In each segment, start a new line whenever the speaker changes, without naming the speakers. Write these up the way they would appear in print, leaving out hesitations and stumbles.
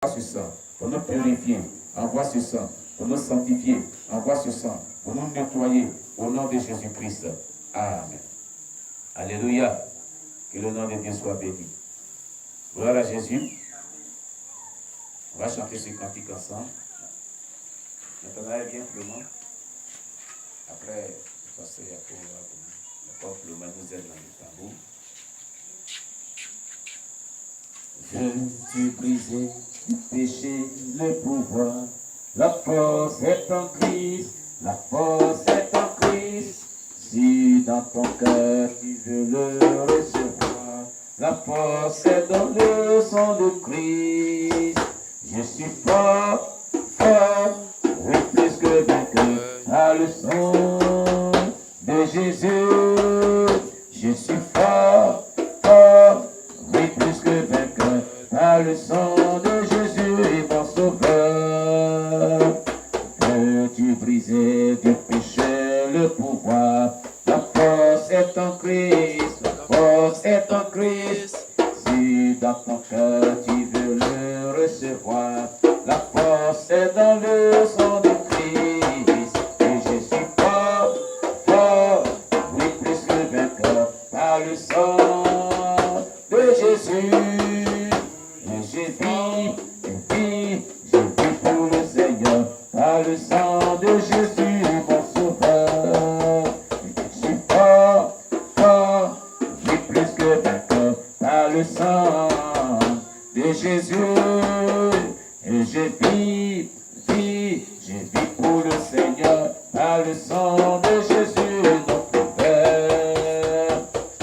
ce sang pour nous purifier. Envoie ce sang pour nous sanctifier. Envoie ce sang pour nous nettoyer. Au nom de Jésus-Christ. Amen. Alléluia. Que le nom de Dieu soit béni. Gloire à Jésus. On va chanter ce cantique ensemble. Maintenant, bien pleinement. Après, passer à pour le mademoiselle dans le tambour. Je suis brisé du péché, le pouvoir. La force est en Christ, la force est en Christ. Si dans ton cœur tu veux le recevoir, la force est dans le sang de Christ. Je suis fort, fort, oui plus que vainqueur, à le sang de Jésus. Je suis fort, fort, oui plus que vainqueur, à le sang de Jésus, mon sauveur. Veux-tu briser du péché le pouvoir? La force est en Christ, la force est en Christ. Si dans ton cœur tu veux le recevoir, la force est dans le sang de Christ. Et je suis fort, fort, oui plus que vainqueur, par le sang de Jésus. Et j'ai vis pour le Seigneur, par le sang de Jésus, mon sauveur. Je suis fort, fort, oui plus que vainqueur, par le sang de Jésus. Et je vis pour le Seigneur, par le sang de Jésus, notre Père.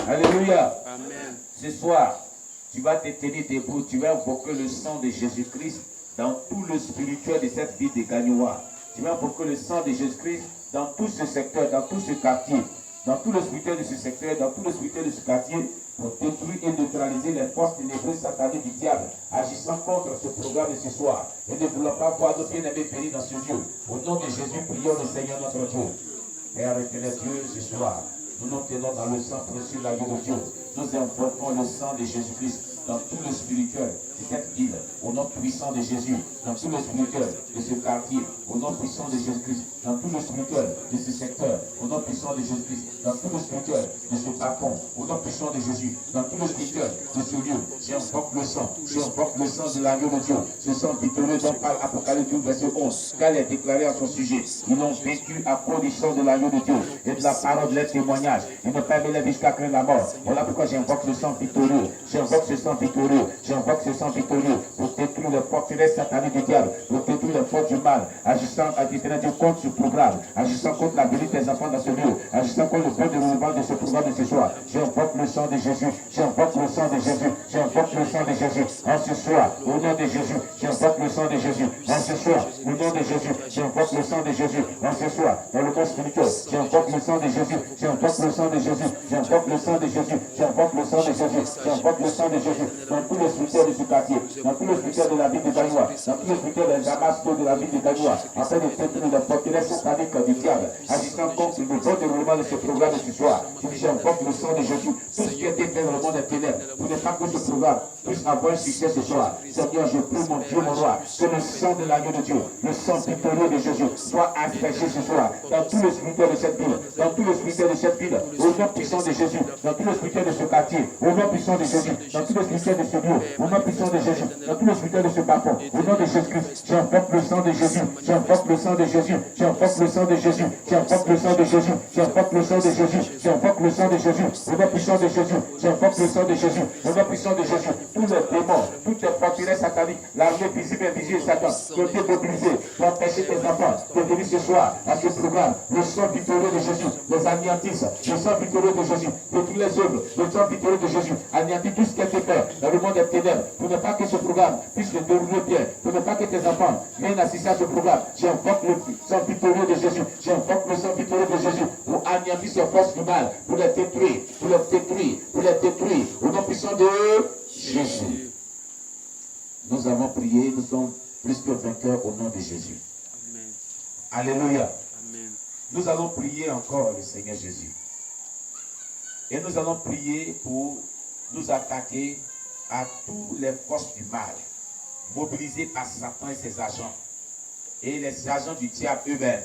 Alléluia. Amen. Ce soir, tu vas te tenir debout, tu vas invoquer le sang de Jésus-Christ dans tout le spirituel de cette vie de Gagnoa. Tu vas invoquer le sang de Jésus-Christ dans tout ce secteur, dans tout ce quartier, dans tout le spirituel de ce secteur, dans tout le spirituel de ce quartier, pour détruire et neutraliser les forces ténébreuses sataniques du diable, agissant contre ce programme de ce soir, et ne voulant pas voir nos bien-aimés périr dans ce lieu. Au nom de Jésus, prions le Seigneur notre Dieu. Père éternel Dieu, ce soir, nous nous tenons dans le sang précieux de la vie de Dieu. Nous invoquons le sang de Jésus-Christ dans tout le spirituel de cette ville, au nom puissant de Jésus, dans tout le spirituel de ce quartier, au nom puissant de Jésus-Christ, dans tout le spirituel de ce secteur, au nom puissant de Jésus-Christ, dans tout le spirituel de ce bâton, au nom puissant de Jésus, dans tout le spirituel de ce lieu. J'invoque le sang de l'agneau de Dieu, ce sang victorieux dont parle Apocalypse 12, verset 11, car il est déclaré à son sujet. Ils l'ont vécu à cause du sang de l'agneau de Dieu et de la parole de leur témoignage. Ils n'ont pas aimé jusqu'à craindre la mort. Voilà pourquoi j'invoque ce sang victorieux. J'invoque ce sang victorieux. J'invoque ce sang victorieux pour détruire les forteresses sataniques du diable, pour détruire les forces du mal, agissant à l'éternel Dieu contre ce programme, agissant contre la bénédiction des enfants dans ce lieu, agissant contre le bon déroulement de ce programme de ce soir. J'invoque le sang de Jésus. J'invoque le sang de Jésus. J'invoque le sang de Jésus. En ce soir, au nom de Jésus, j'invoque le sang de Jésus. En ce soir, au nom de Jésus, j'invoque le sang de Jésus. En ce soir, dans le monde spirituel, j'invoque le sang de Jésus. J'invoque le sang de Jésus. J'invoque le sang de Jésus. J'invoque le sang de Jésus. J'invoque le sang de Jésus. Dans tous les spirituels de ce quartier, dans tous les spirituels de la ville de Gagnoa, dans tous les spirituels des Damasco de la ville de Gagnoa, afin de détruire les forteresses sataniques du diable, agissant contre le bon déroulement de ce programme de ce soir. Je dis, j'invoque le sang de Jésus. Tout ce qui a été fait dans le monde des ténèbres, pour ne pas que ce programme puisse avoir un succès ce soir. Seigneur, je prie, mon Dieu, mon roi, que le sang de l'agneau de Dieu, le sang victorieux de Jésus, soit aspergé ce soir dans tous les spirituels de cette ville, dans tous les spirituels de cette ville, au nom puissant de Jésus, dans tous les spirituels de ce quartier, au nom puissant de Jésus, dans tous les spirituels de ce lieu, au nom puissant de Jésus, dans tous les spirituels de ce bâton, au nom de Jésus-Christ, j'invoque le sang de Jésus, j'invoque le sang de Jésus, j'invoque le sang de Jésus, j'invoque le sang de Jésus, j'invoque le sang de Jésus, j'invoque le sang de Jésus, au nom puissant de Jésus, j'invoque le sang de Jésus, au nom puissant de Jésus, tous les démons, toutes les forteresses sataniques, l'armée visible et invisible Satan, qui ont été mobilisés pour empêcher tes enfants de venir ce soir à ce programme, le sang victorieux de Jésus, les anéantissent, le sang victorieux de Jésus, détruit les œuvres, le sang victorieux de Jésus, anéantit tout ce qui a été fait dans le monde des ténèbres, pour ne pas que ce programme puisse se dérouler bien, pour ne pas que tes enfants viennent assister à ce programme. J'invoque le sang victorieux de Jésus, j'invoque le sang victorieux de Jésus, pour anéantir ces forces du mal, pour les détruire, pour les détruire, pour les détruire, au nom puissant de Jésus. Nous avons prié, nous sommes plus que vainqueurs au nom de Jésus. Amen. Alléluia. Amen. Nous allons prier encore le Seigneur Jésus. Et nous allons prier pour nous attaquer à toutes les forces du mal mobilisés par Satan et ses agents. Et les agents du diable eux-mêmes,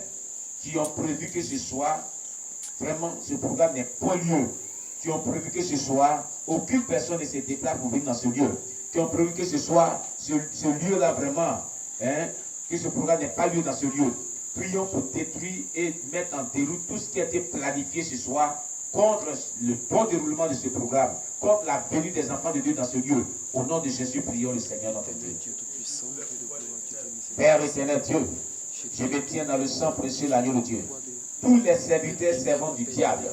qui ont prévu que ce soir, vraiment, ce programme n'est pas lieu. Qui ont prévu que ce soir, aucune personne ne se déplace pour venir dans ce lieu. Qui ont prévu que ce soir, ce lieu-là vraiment, que ce programme n'est pas lieu dans ce lieu. Prions pour détruire et mettre en déroute tout ce qui a été planifié ce soir contre le bon déroulement de ce programme, contre la venue des enfants de Dieu dans ce lieu. Au nom de Jésus, prions le Seigneur notre Dieu. Père éternel Dieu, je me tiens dans le sang précieux de l'agneau de Dieu. Tous les serviteurs servants du diable,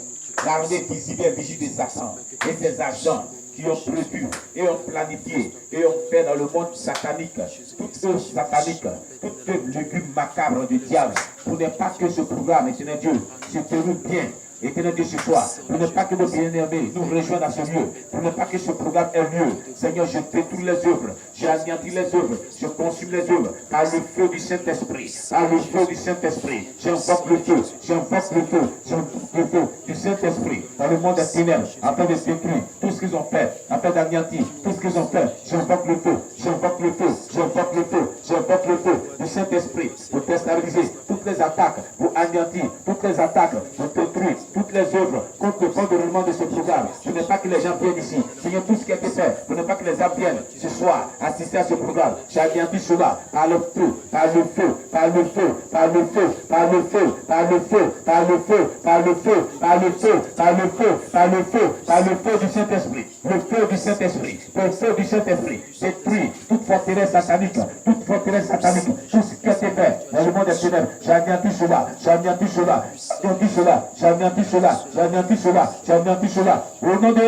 l'armée visible et vigile des Satan et ses agents qui ont prévu et ont planifié et ont fait dans le monde satanique, toutes œuvres sataniques, toutes œuvres légumes macabres du diable, pour ne pas que ce programme, éternel Dieu, se déroule bien. Éternel Dieu, ce soir, pour ne pas que nos bien-aimés nous rejoignent à ce lieu, pour ne pas que ce programme ait lieu. Seigneur, je détruis les œuvres, j'anéantis les œuvres, je consume les œuvres par le feu du Saint-Esprit, par le feu du Saint-Esprit. J'invoque le feu, j'invoque le feu, j'invoque le feu du Saint-Esprit dans le monde des ténèbres, afin de détruire tout ce qu'ils ont fait, afin d'anéantir tout ce qu'ils ont fait. J'invoque le feu, j'invoque le feu, j'invoque le feu, j'invoque le feu du Saint-Esprit pour déstabiliser toutes les attaques, pour anéantir toutes les attaques, pour détruire toutes les œuvres contre le bon déroulement de ce programme. Je ne veux pas que les gens viennent ici. Seigneur, tout ce qui a été fait, pour ne pas que les gens viennent ce soir assister à ce programme. J'anéantis cela par le feu, par le feu, par le feu, par le feu, par le feu, par le feu, par le feu, par le feu, par le feu, par le feu, par le feu, par le feu du Saint-Esprit. Le feu du Saint-Esprit, le feu du Saint-Esprit. Détruit toute forteresse satanique, toute forteresse satanique, tout ce qui a été fait dans le monde des ténèbres. J'anéantis cela, j'anéantis cela, j'anéantis cela, j'anéantis cela, j'anéantis cela, j'anéantis cela. Au nom de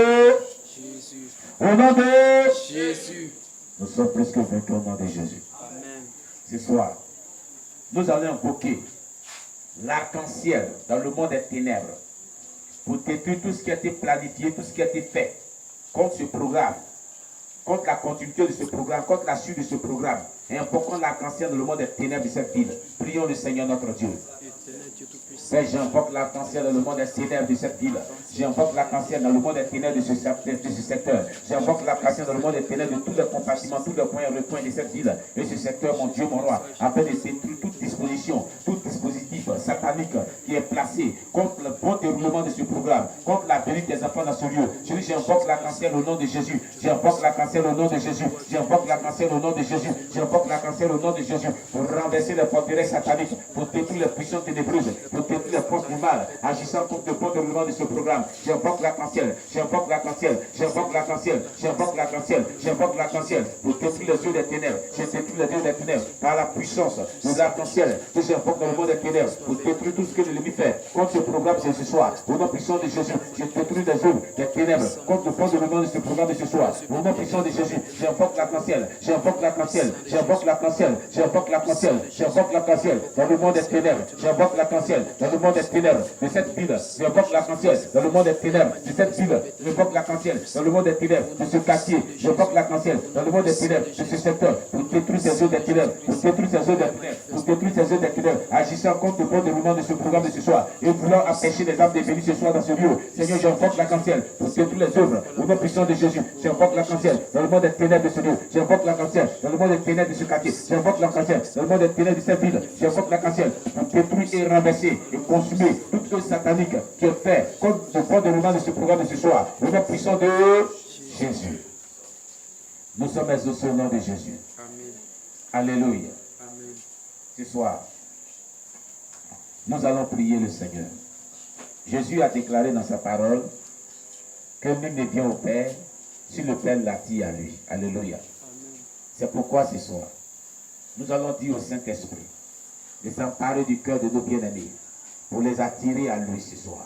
Jésus. Au nom de Jésus. Nous sommes presque vaincus au nom de Jésus. Amen. Ce soir, nous allons invoquer l'arc-en-ciel dans le monde des ténèbres pour détruire tout ce qui a été planifié, tout ce qui a été fait contre ce programme, contre la continuité de ce programme, contre la suite de ce programme, et invoquons l'arc-en-ciel dans le monde des ténèbres de cette ville. Prions le Seigneur notre Dieu. Père, j'invoque l'arc-en-ciel dans le monde des ténèbres de cette ville. J'invoque l'arc-en-ciel dans le monde des ténèbres de ce secteur. J'invoque l'arc-en-ciel dans le monde des ténèbres de tous les compartiments, tous les coins et recoins de cette ville et ce secteur, mon Dieu, mon roi, afin de détruire toute disposition, tout dispositif satanique qui est placé contre le bon déroulement de ce programme, contre la venue des enfants dans ce lieu. Je dis, j'invoque l'arc-en-ciel au nom de Jésus. J'invoque l'arc-en-ciel au nom de Jésus. J'invoque l'arc-en-ciel au nom de Jésus. J'invoque l'arc-en-ciel au nom de Jésus pour renverser les forteresses sataniques, pour détruire les puissances ténébreuses, pour détruire les forces du mal, agissant contre le bon déroulement de ce programme. J'invoque l'arc-en-ciel, j'invoque l'arc-en-ciel, j'invoque l'arc-en-ciel, j'invoque l'arc-en-ciel, j'invoque l'arc-en-ciel pour détruire les yeux des ténèbres. Je détruis les yeux des ténèbres par la puissance de l'arc-en-ciel que j'invoque dans le monde des ténèbres pour détruire tout ce que l'ennemi fait contre ce programme ce soir. Au nom puissant de Jésus, je détruis les œuvres des ténèbres contre le bon déroulement de ce programme de ce soir. Au nom puissant de Jésus, j'invoque l'arc-en-ciel, j'invoque l'arc-en-ciel, j'invoque l'arc-en-ciel, j'invoque l'arc-en-ciel, j'invoque l'arc-en-ciel dans le monde des ténèbres, j'invoque l'arc-en-ciel dans le monde des ténèbres de cette ville, j'invoque l'arc-en-ciel dans le monde des ténèbres de cette ville, j'invoque l'arc-en-ciel dans le monde des ténèbres de ce quartier, j'invoque l'arc-en-ciel dans le monde des ténèbres de ce secteur pour détruire ces œuvres des ténèbres, pour détruire ces œuvres des ténèbres, pour détruire ces œuvres des ténèbres, agissant contre le bon déroulement de ce programme de ce soir et voulant empêcher les âmes de venir ce soir dans ce lieu. Seigneur, j'invoque l'arc-en-ciel pour détruire les œuvres au nom puissant de Jésus. J'invoque l'arc-en-ciel dans le monde des ténèbres de ce lieu. J'invoque l'arc-en-ciel dans le monde des ténèbres de ce quartier. J'invoque l'arc-en-ciel dans le monde des ténèbres de cette ville. J'invoque l'arc-en-ciel pour détruire et renverser et consumer toute œuvre satanique qui est faite contre le bon déroulement de ce programme de ce soir. Au nom puissant de Jésus. Nous sommes exaucés au nom de Jésus. Amen. Alléluia. Amen. Ce soir, nous allons prier le Seigneur. Jésus a déclaré dans sa parole que nul ne vient au Père si le Père l'attire à lui. Alléluia. C'est pourquoi ce soir, nous allons dire au Saint-Esprit de s'emparer du cœur de nos bien-aimés pour les attirer à lui ce soir,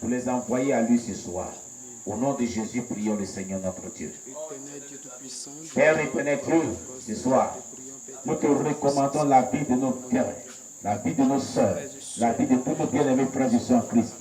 pour les envoyer à lui ce soir. Au nom de Jésus, prions le Seigneur notre Dieu. Père éternel Dieu, ce soir, nous te recommandons la vie de nos frères, la vie de nos sœurs, la vie de tous nos bien-aimés frères et sœurs en Christ.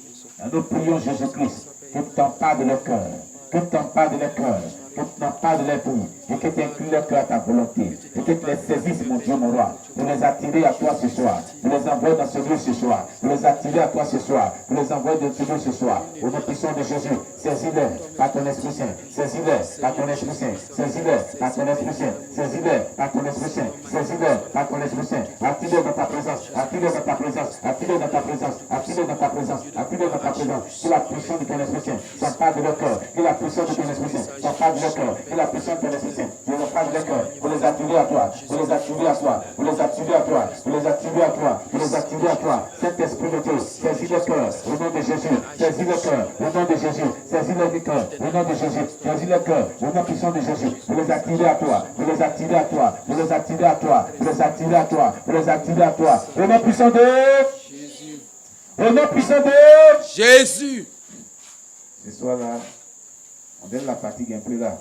Nous prions Jésus-Christ, que tu t'empares de leur cœur, que tu t'empares de leur cœur, que tu t'empares de leur vie, et que tu inclus leur cœur à ta volonté. et que tu les saisisses, mon Dieu, mon roi, pour les attirer à toi ce soir, pour les envoyer dans ce lieu ce soir, pour les attirer à toi ce soir, pour les envoyer dans ce lieu ce soir, au nom puissant de Jésus, saisis-les par ton Esprit Saint, saisis-les par ton Esprit Saint, saisis-les par ton Esprit Saint, saisis-les par ton Esprit Saint, saisis-les par ton Esprit Saint, attire-les dans ta présence, attire-les dans ta présence, attire-les dans ta présence, attire-les dans ta présence, attire-les dans ta présence, que la puissance de ton Esprit Saint s'empare de leur cœur, que la puissance de ton Esprit Saint s'empare de leur cœur, que la puissance de ton Esprit Saint s'empare de leur cœur, pour les attirer à toi, pour les attirer à toi, pour les attirer à toi, pour les attirer à toi, pour les attirer à toi, Saint-Esprit de Dieu, saisis le cœur, au nom de Jésus, saisis le cœur, au nom de Jésus, saisis le cœur, au nom de Jésus, saisis le cœur, au nom puissant de Jésus, pour les attirer à toi, pour les attirer à toi, pour les attirer à toi, pour les attirer à toi, pour les attirer à toi, au nom puissant de Jésus, au nom puissant de Jésus. Ce soir-là, on donne la fatigue un peu là,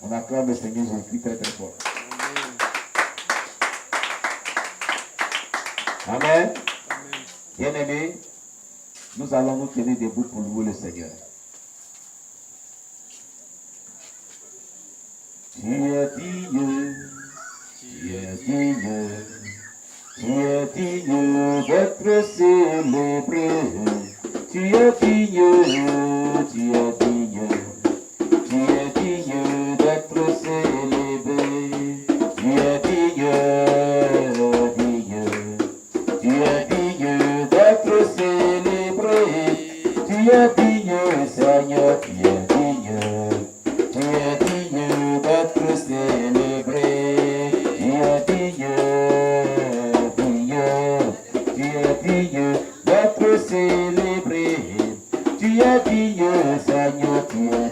on acclame le Seigneur Jésus très très fort. Amen. Bien-aimés, nous allons nous tenir debout pour louer le Seigneur. Tu es digne, tu es digne, tu es digne d'être célébré. Tu es digne, tu es digne, tu es digne d'être célébré. Tu es digne. Tu es digne, Seigneur, tu es digne d'être célébré. Tu es digne, tu es digne d'être célébré. Tu es digne, Seigneur, tu es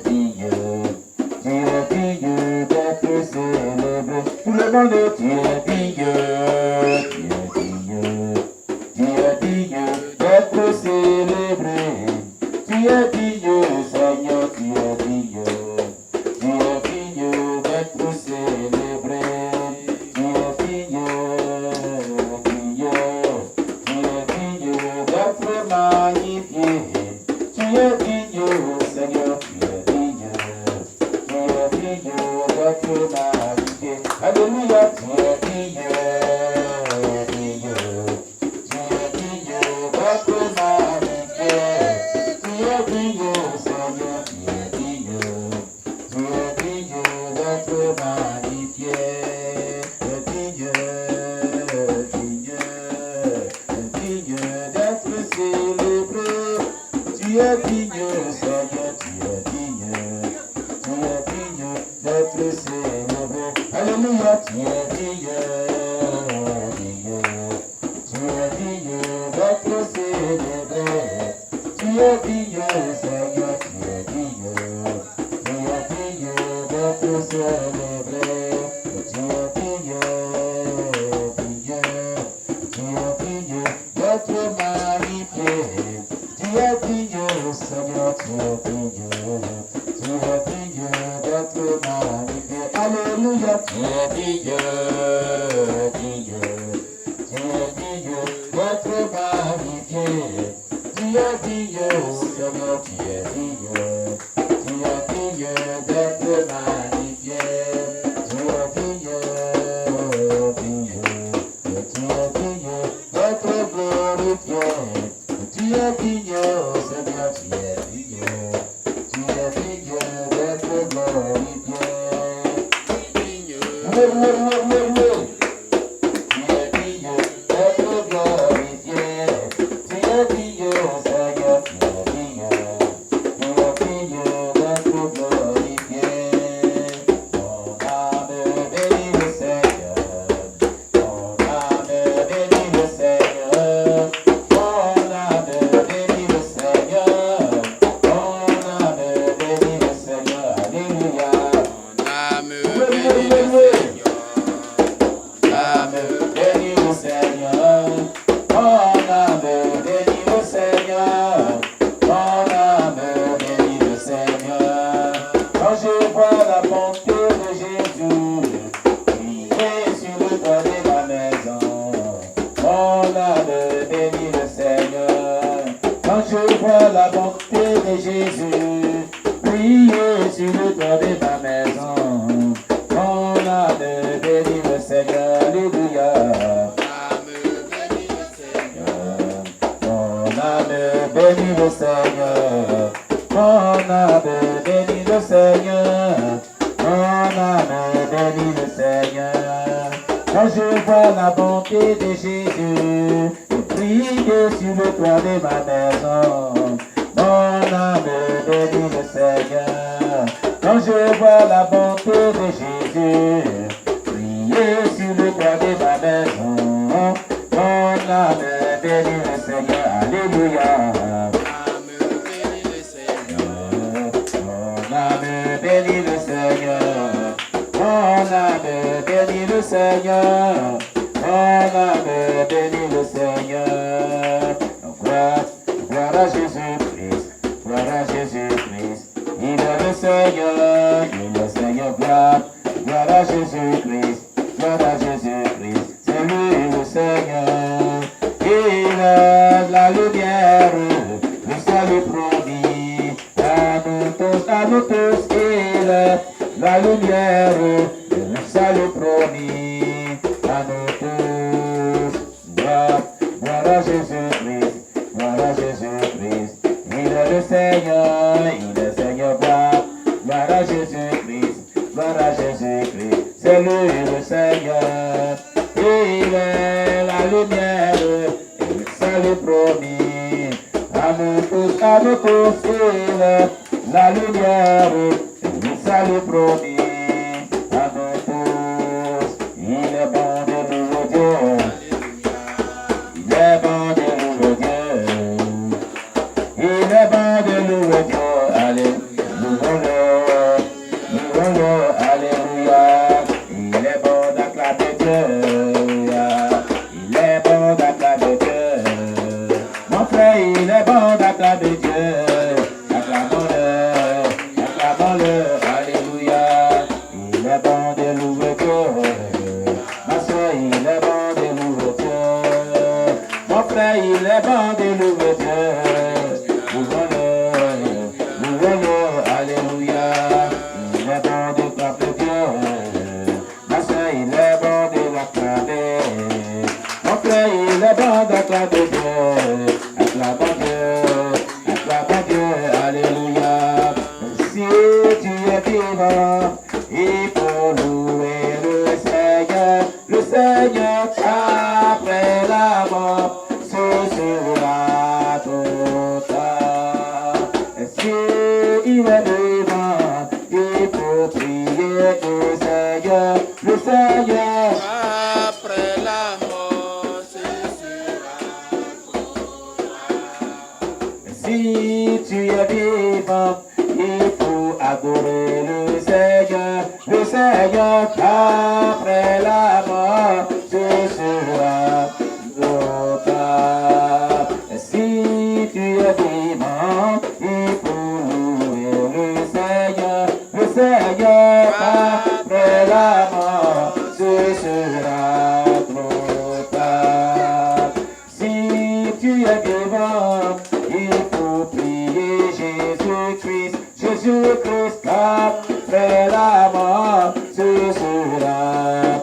digne d'être célébré. Tout le monde, tu es digne, tu es digne d'être célébré. Tu es digne, Seigneur, tu es digne d'être célébré. Tu es digne d'être magnifié. Tu es digne, Seigneur, tu es digne d'être magnifié. Alléluia, tu es digne d'être magnifié. Tu es digne, Seigneur, tu es digne d'être magnifié. Tu es digne d'être célébré. Tu es digne, Seigneur, tu es digne d'être célébré. Alléluia, tu es digne d'être célébré. Tu es digne, Seigneur, tu es digne d'être célébré. Tu es digne d'être magnifié. Tu es digne, Seigneur, tu es digne d'être magnifié. Alléluia, tu es digne d'être magnifié. Tu es digne, Seigneur, tu es digne d'être magnifié. Tu es digne d'être glorifié. Tu es digne, Seigneur, tu es digne d'être glorifié. Quand je vois la bonté de Jésus, je brille sur le toit de ma maison. Mon âme bénit le Seigneur. Quand je vois la bonté de Jésus, briller sur le toit de ma maison. Mon âme bénit le Seigneur. Alléluia. Mon âme bénit le Seigneur. Mon âme bénit le Seigneur. Mon âme bénit le Seigneur. Gloire à Jésus-Christ. Gloire à Jésus-Christ. Il est le Seigneur. Il est le Seigneur. Gloire à Jésus-Christ. Gloire à Jésus-Christ. C'est lui le Seigneur. Il est la lumière. Le salut promis. À nous tous, il est la lumière, le salut promis à nous tous. Gloire à Jésus-Christ, gloire à Jésus-Christ. Il est le Seigneur, il est Seigneur, gloire à Jésus-Christ, gloire à Jésus-Christ. C'est lui le Seigneur, il est la lumière, le salut promis à nous tous, il est la lumière. Le salut promis à nous tous. Il est bon de louer Dieu. Il est bon de louer Dieu. Il est bon de louer Dieu. Alléluia. Louons-le. Alléluia. Il est bon d'acclamer Dieu. Il est bon d'acclamer Dieu. Mon frère, il est bon d'acclamer Dieu. Il est bon de louer Dieu. Louons-le, alléluia. Il est bon de clamer Dieu. Ma soeur, il est bon de l'acclamer. Mon frère, il est bon d'acclamer Dieu. Acclamons Dieu, alléluia. Si tu es vivant, il faut louer le Seigneur après la mort. Sera total. Et si il est vivant, il faut prier le Seigneur.
Après la mort, ce sera total.
Et si tu es vivant, il faut adorer le Seigneur, après la mort, ce sera total. Si tu es vivant, il faut louer le Seigneur, après la mort, ce sera total. Si tu es vivant, il faut prier Jésus-Christ, après la mort, ce sera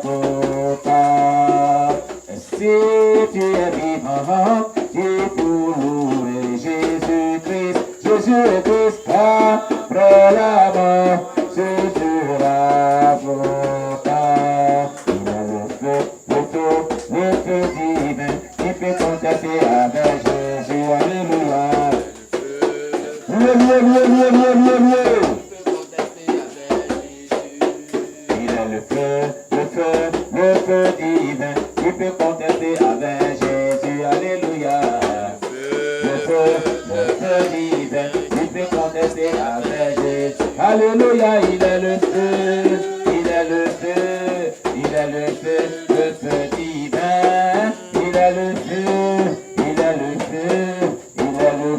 total. Si tu es vivant, il faut louer Jésus-Christ, après la mort, ce sera total. Il a le feu divin, qui peut contester avec Jésus, alléluia. Il a le feu divin, qui peut contester avec Jésus, alléluia. Le feu divin, qui peut contester avec Jésus, alléluia. Il est le feu, il est le feu, il est le feu divin. Il est le feu, il est le feu, il est le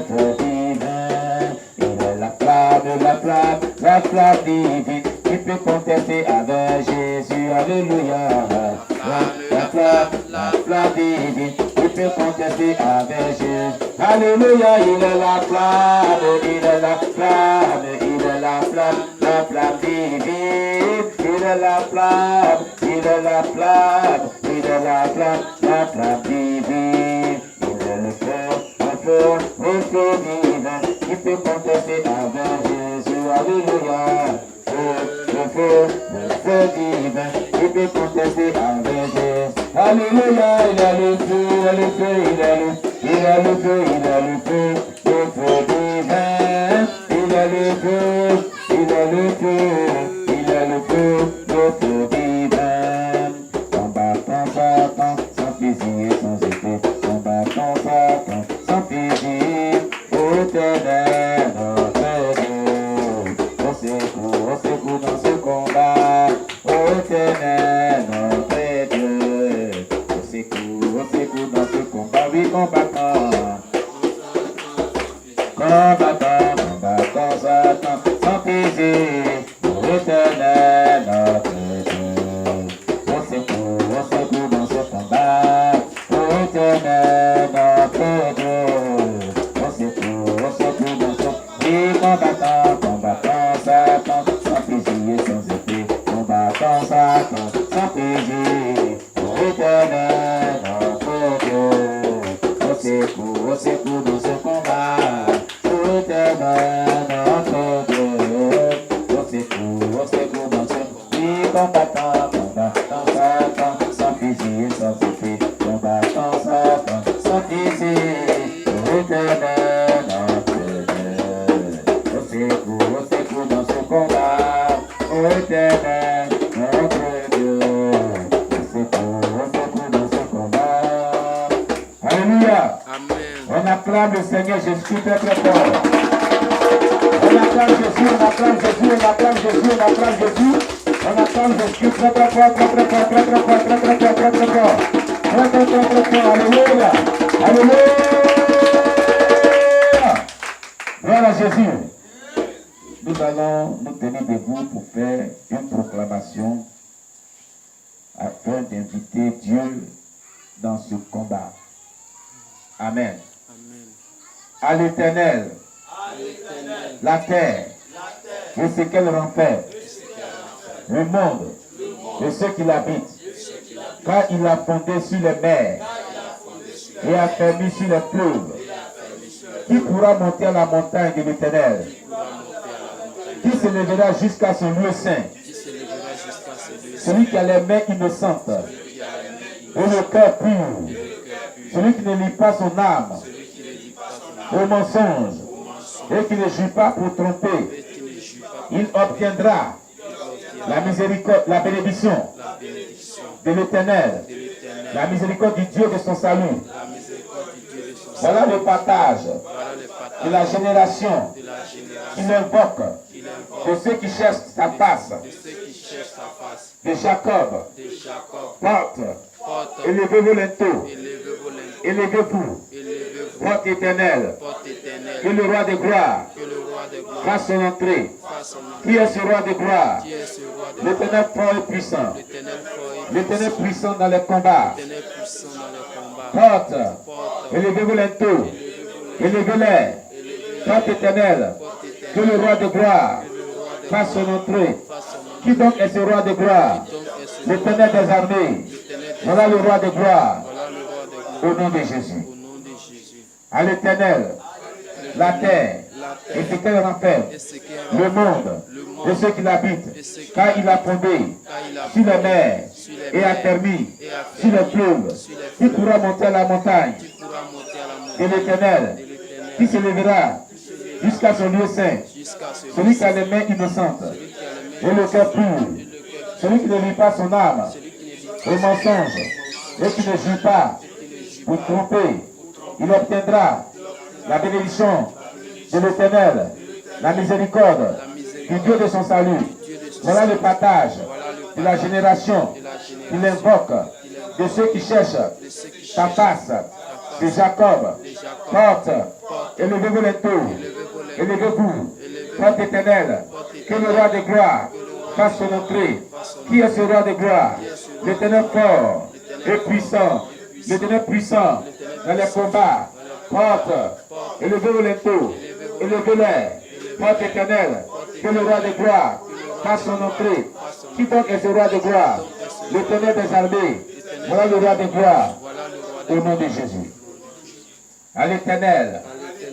feu divin. Il est la flamme divine, qui peut contester avec Jésus, alléluia. La flamme divine, qui peut contester avec Jésus, alléluia. Il est la flamme, il est la flamme, il est la flamme divine. Il est la flamme, il est la flamme, il est la flamme divine. Il est le feu divin, qui peut contester avec Jésus, alléluia. le feu divin, il peut contester avec Dieu. Alléluia, il a le feu, il a le feu, il a le feu, il a le feu, il a le feu divin, il a le feu, il a le feu, il a le feu divin. Combattant Satan, sans plaisir et sans effet, combattant Satan, sans plaisir, éternel notre Dieu. Au secours dans ce combat, éternel notre Dieu. Au secours dans ce combat, oui, combattant Satan, sans plaisir, éternel notre Dieu. Au secours dans ce combat, éternel notre Dieu. Au secours dans ce oui, combattant Satan, sans plaisir, sans effet, combattant Satan, sans plaisir, éternel notre Dieu. Au secours dans ce combat, éternel notre Dieu. Au secours dans ce oui, combattant Satan, sans plaisir, sans effet, combattant Satan, sans plaisir, éternel notre Dieu. Au secours dans ce combat, éternel notre Dieu. Au secours dans ce combat. Alléluia.
Amen.
On acclame le Seigneur Jésus très très fort. On acclame Jésus, on acclame Jésus, on acclame Jésus, on acclame Jésus. On acclame Jésus très très fort, très très fort, très très fort, très très fort, très très fort. Très très fort, très fort. Alléluia. Alléluia. Gloire à Jésus. Nous allons nous tenir debout pour faire une proclamation afin d'inviter Dieu dans ce combat. Amen.
Amen.
À l'Éternel, la terre, et ce qu'elle renferme, le monde, et ceux qui l'habitent, car il a fondé sur les mers et a fermé sur les fleuves. Qui pourra monter à la montagne de l'Éternel? Qui se lèvera jusqu'à son lieu saint? Celui qui a les mains innocentes et le cœur pur, celui qui ne lie pas son âme au mensonge et qui ne joue pas pour tromper, il obtiendra la miséricorde, la bénédiction de l'Éternel, la miséricorde du Dieu de son salut. Voilà le partage de la génération qui l'invoque, de ceux qui cherchent sa face, de Jacob. Porte, élevez-vous linteaux, élevez-vous, porte éternelle, que le roi de gloire fasse son entrée. Qui est ce roi de gloire? L'Éternel fort et puissant, l'Éternel puissant dans les combats. Porte, élevez-vous linteaux, élevez-les, porte éternelle, que le roi de gloire fasse son entrée. Qui donc est ce roi de gloire? L'Éternel des armées. Voilà le roi de gloire. Au nom de Jésus. À l'Éternel, la terre, et ce qu'elle renferme, le monde, et ceux qui l'habitent, car il a fondé sur les mers et a permis sur les fleuves. Qui pourra monter à la montagne de l'Éternel? Qui se lèvera jusqu'à son lieu saint? Celui qui a les mains innocentes et le cœur pur, celui qui ne lie pas son âme au mensonge et qui ne joue pas pour tromper, il obtiendra la bénédiction de l'Éternel, la miséricorde du Dieu de son salut. Voilà le partage de la génération qui l'invoque, de ceux qui cherchent ta face, de Jacob. Porte, élevez-vous les taux, élevez-vous, porte éternelle, que le roi de gloire fasse son entrée. Qui est ce roi de gloire? L'Éternel fort et puissant, l'Éternel puissant dans les combats. Porte, élevez-vous les taux, élevez-les, porte éternelle, que le roi de gloire fasse son entrée. Qui donc est ce roi de gloire? L'Éternel des armées. Voilà le roi de gloire. Au nom de Jésus. À l'Éternel,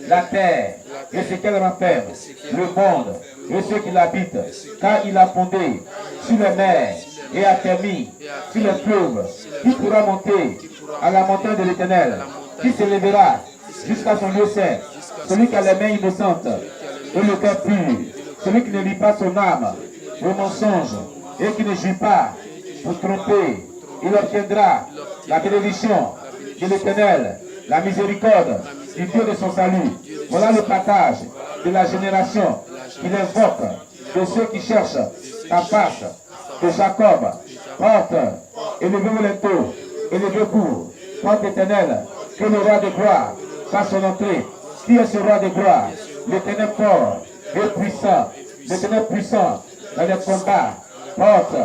la terre et ce qu'elle renferme, le monde et ceux qui l'habitent, car il a fondé sur les mers et a permis sur les fleuves. Qui pourra monter à la montagne de l'Éternel? Qui s'élèvera jusqu'à son lieu saint? Celui qui a les mains innocentes et le cœur pur, celui qui ne lie pas son âme au mensonge et qui ne joue pas pour tromper, il obtiendra la bénédiction de l'Éternel, la miséricorde du Dieu de son salut. Voilà le partage de la génération qu'il invoque, de ceux qui cherchent ta face, de Jacob. Porte, élevez-vous les taux, élevez-vous, porte éternelle, que le roi de gloire fasse son entrée. Qui est ce roi de gloire? L'Éternel fort et puissant, l'Éternel puissant dans les combats. Porte,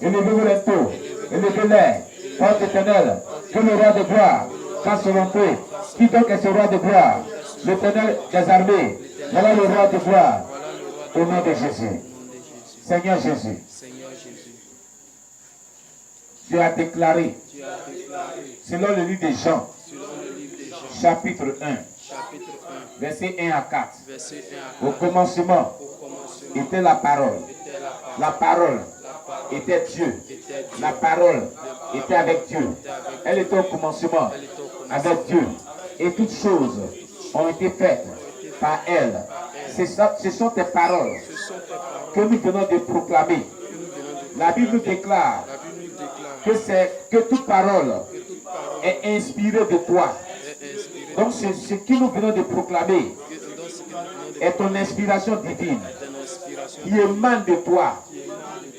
élevez-vous les taux, élevez-les, porte éternelle, que le roi de gloire fasse son entrée. Qui donc est ce roi de gloire? L'Éternel des armées. Voilà le roi de gloire. Au nom de Jésus. Seigneur Jésus. Tu as déclaré, selon le livre de Jean, chapitre 1, verset 1 à 4. Au commencement était la parole. La parole était Dieu. La parole était avec Dieu. Elle était au commencement avec Dieu. Et toutes choses ont été faites par elle. Ce sont tes paroles que nous venons de proclamer. La Bible nous déclare que toute parole est inspirée de toi. Donc ce que nous venons de proclamer est ton inspiration divine qui émane de toi.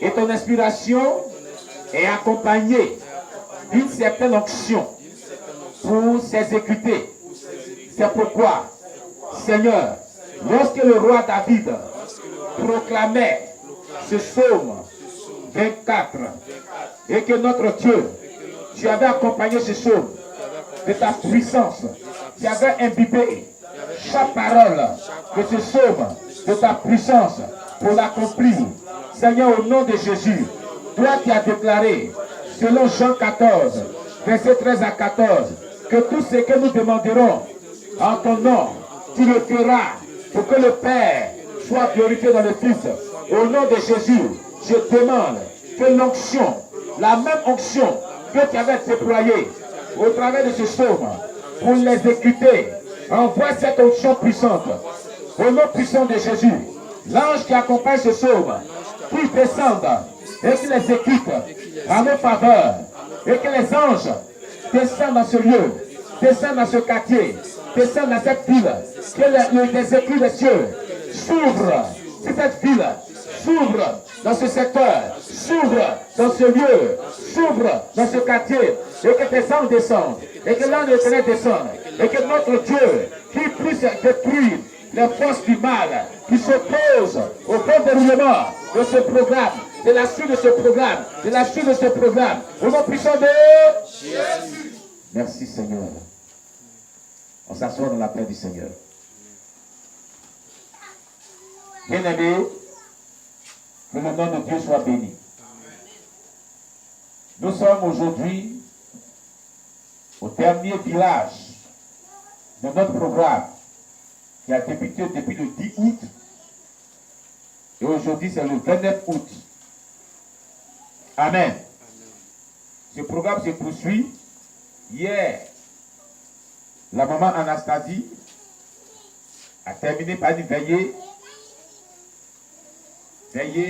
Et ton inspiration est accompagnée d'une certaine onction pour s'exécuter. C'est pourquoi, Seigneur, lorsque le roi David proclamait ce psaume 24 et que notre Dieu, tu avais accompagné ce psaume de ta puissance, tu avais imbibé chaque parole de ce psaume de ta puissance pour l'accomplir. Seigneur, au nom de Jésus, toi qui as déclaré, selon Jean 14, verset 13 à 14, que tout ce que nous demanderons en ton nom, tu le feras pour que le Père soit glorifié dans le Fils. Au nom de Jésus, je demande que l'onction, la même onction que tu avais déployée au travers de ce psaume, pour l'exécuter, envoie cette onction puissante. Au nom puissant de Jésus, l'ange qui accompagne ce psaume, qu'il descende et qu'il exécute en nos faveurs, et que les anges descendent dans ce lieu, descendent dans ce quartier, descendent dans cette ville, que les éclus des cieux s'ouvrent sur cette ville, s'ouvrent dans ce secteur, s'ouvrent dans ce lieu, s'ouvrent dans ce quartier, et que tes anges descendent, et que l'ange de l'Éternel descende, et que notre Dieu, qui puisse détruire les forces du mal qui s'opposent au bon déroulement de ce programme, de la suite de ce programme, de la suite de ce programme. Au nom puissant de Jésus. Merci Seigneur. On s'assoit dans la paix du Seigneur. Bien-aimés, que le nom de Dieu soit béni. Nous sommes aujourd'hui au dernier village de notre programme qui a débuté depuis le 10 août et aujourd'hui c'est le 29 août. Amen. Ce programme se poursuit. Hier, la maman Anastasie a terminé par une veillée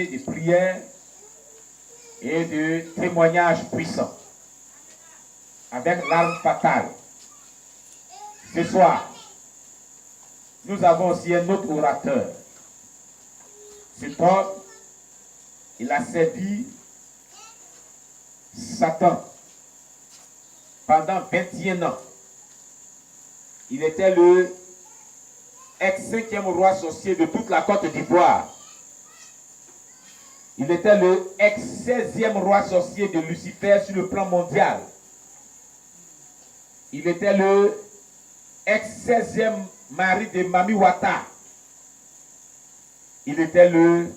de prières et de témoignages puissants avec l'arme fatale. Ce soir, nous avons aussi un autre orateur. Cet homme, il a servi Satan pendant 21 ans. Il était le ex-5e roi sorcier de toute la Côte d'Ivoire. Il était le ex-16e roi sorcier de Lucifer sur le plan mondial. Il était le ex-16e mari de Mami Wata. Il était le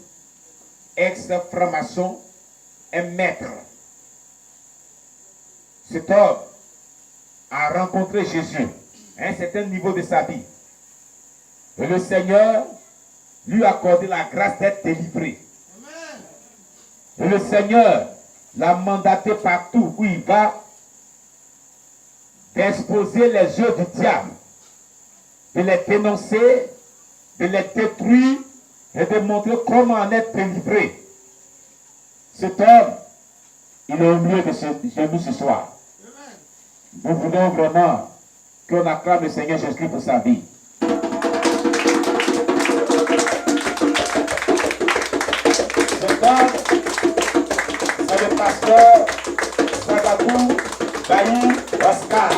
ex-franc-maçon, un maître. Cet homme a rencontré Jésus à un certain niveau de sa vie. Et le Seigneur lui accorder la grâce d'être délivré. Et le Seigneur l'a mandaté partout où il va d'exposer les jeux du diable, de les dénoncer, de les détruire et de montrer comment en être délivré. Cet homme, il est au milieu de chez nous ce soir. Nous voulons vraiment qu'on acclame le Seigneur Jésus-Christ pour sa vie. Cet homme, c'est le pasteur Zagadou Bailly Oscar.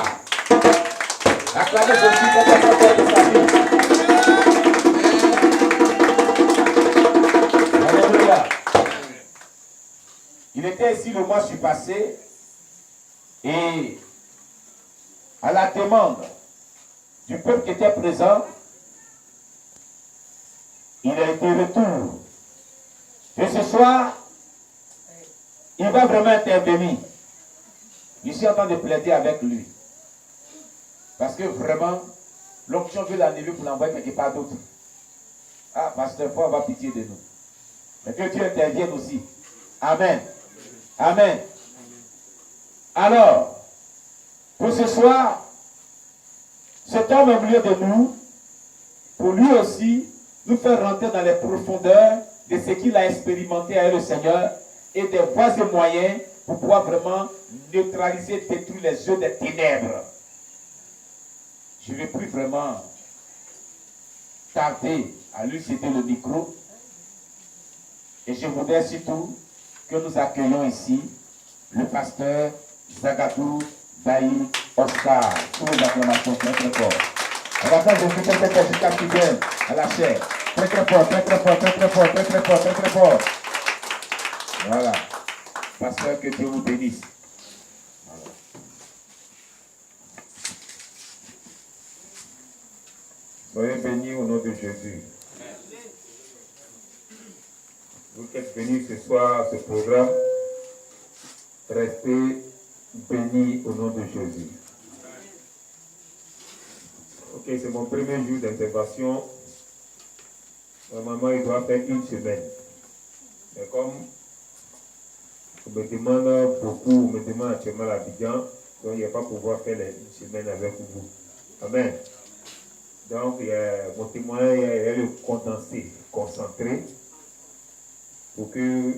Acclamez Jésus pour la santé de sa vie. Alléluia. Il était ici le mois passé et à la demande du peuple qui était présent, il a été retour. Et ce soir, il va vraiment intervenir. Je suis en train de plaider avec lui. Parce que vraiment, l'onction veut l'enlever pour l'envoyer quelque part d'autre. Ah, pasteur, il faut avoir pitié de nous. Mais que Dieu intervienne aussi. Amen. Amen. Alors, pour ce soir, cet homme au milieu de nous, pour lui aussi, nous faire rentrer dans les profondeurs de ce qu'il a expérimenté avec le Seigneur et des voies et moyens pour pouvoir vraiment neutraliser, détruire les œuvres des ténèbres. Je ne vais plus vraiment tarder à lui céder le micro. Et je voudrais surtout que nous accueillons ici le pasteur Zagadou Bailly Oscar. Tous les acclamations très très fort. On va faire des choses jusqu'à ce qu'il vienne à la chair. Très très fort, très très fort, très très fort, très très fort, très très fort. Voilà. Pasteur, que Dieu vous bénisse. Voilà.
Soyez bénis au nom de Jésus. Vous qui êtes venus ce soir à ce programme, restez bénis au nom de Jésus. Ok, c'est mon premier jour d'intervention. Normalement, il doit faire une semaine. Mais comme on me demande beaucoup, on me demande actuellement l'Abidjan, donc il n'y a pas pouvoir faire une semaine avec vous. Amen. Donc, mon témoignage est le condensé, concentré, pour que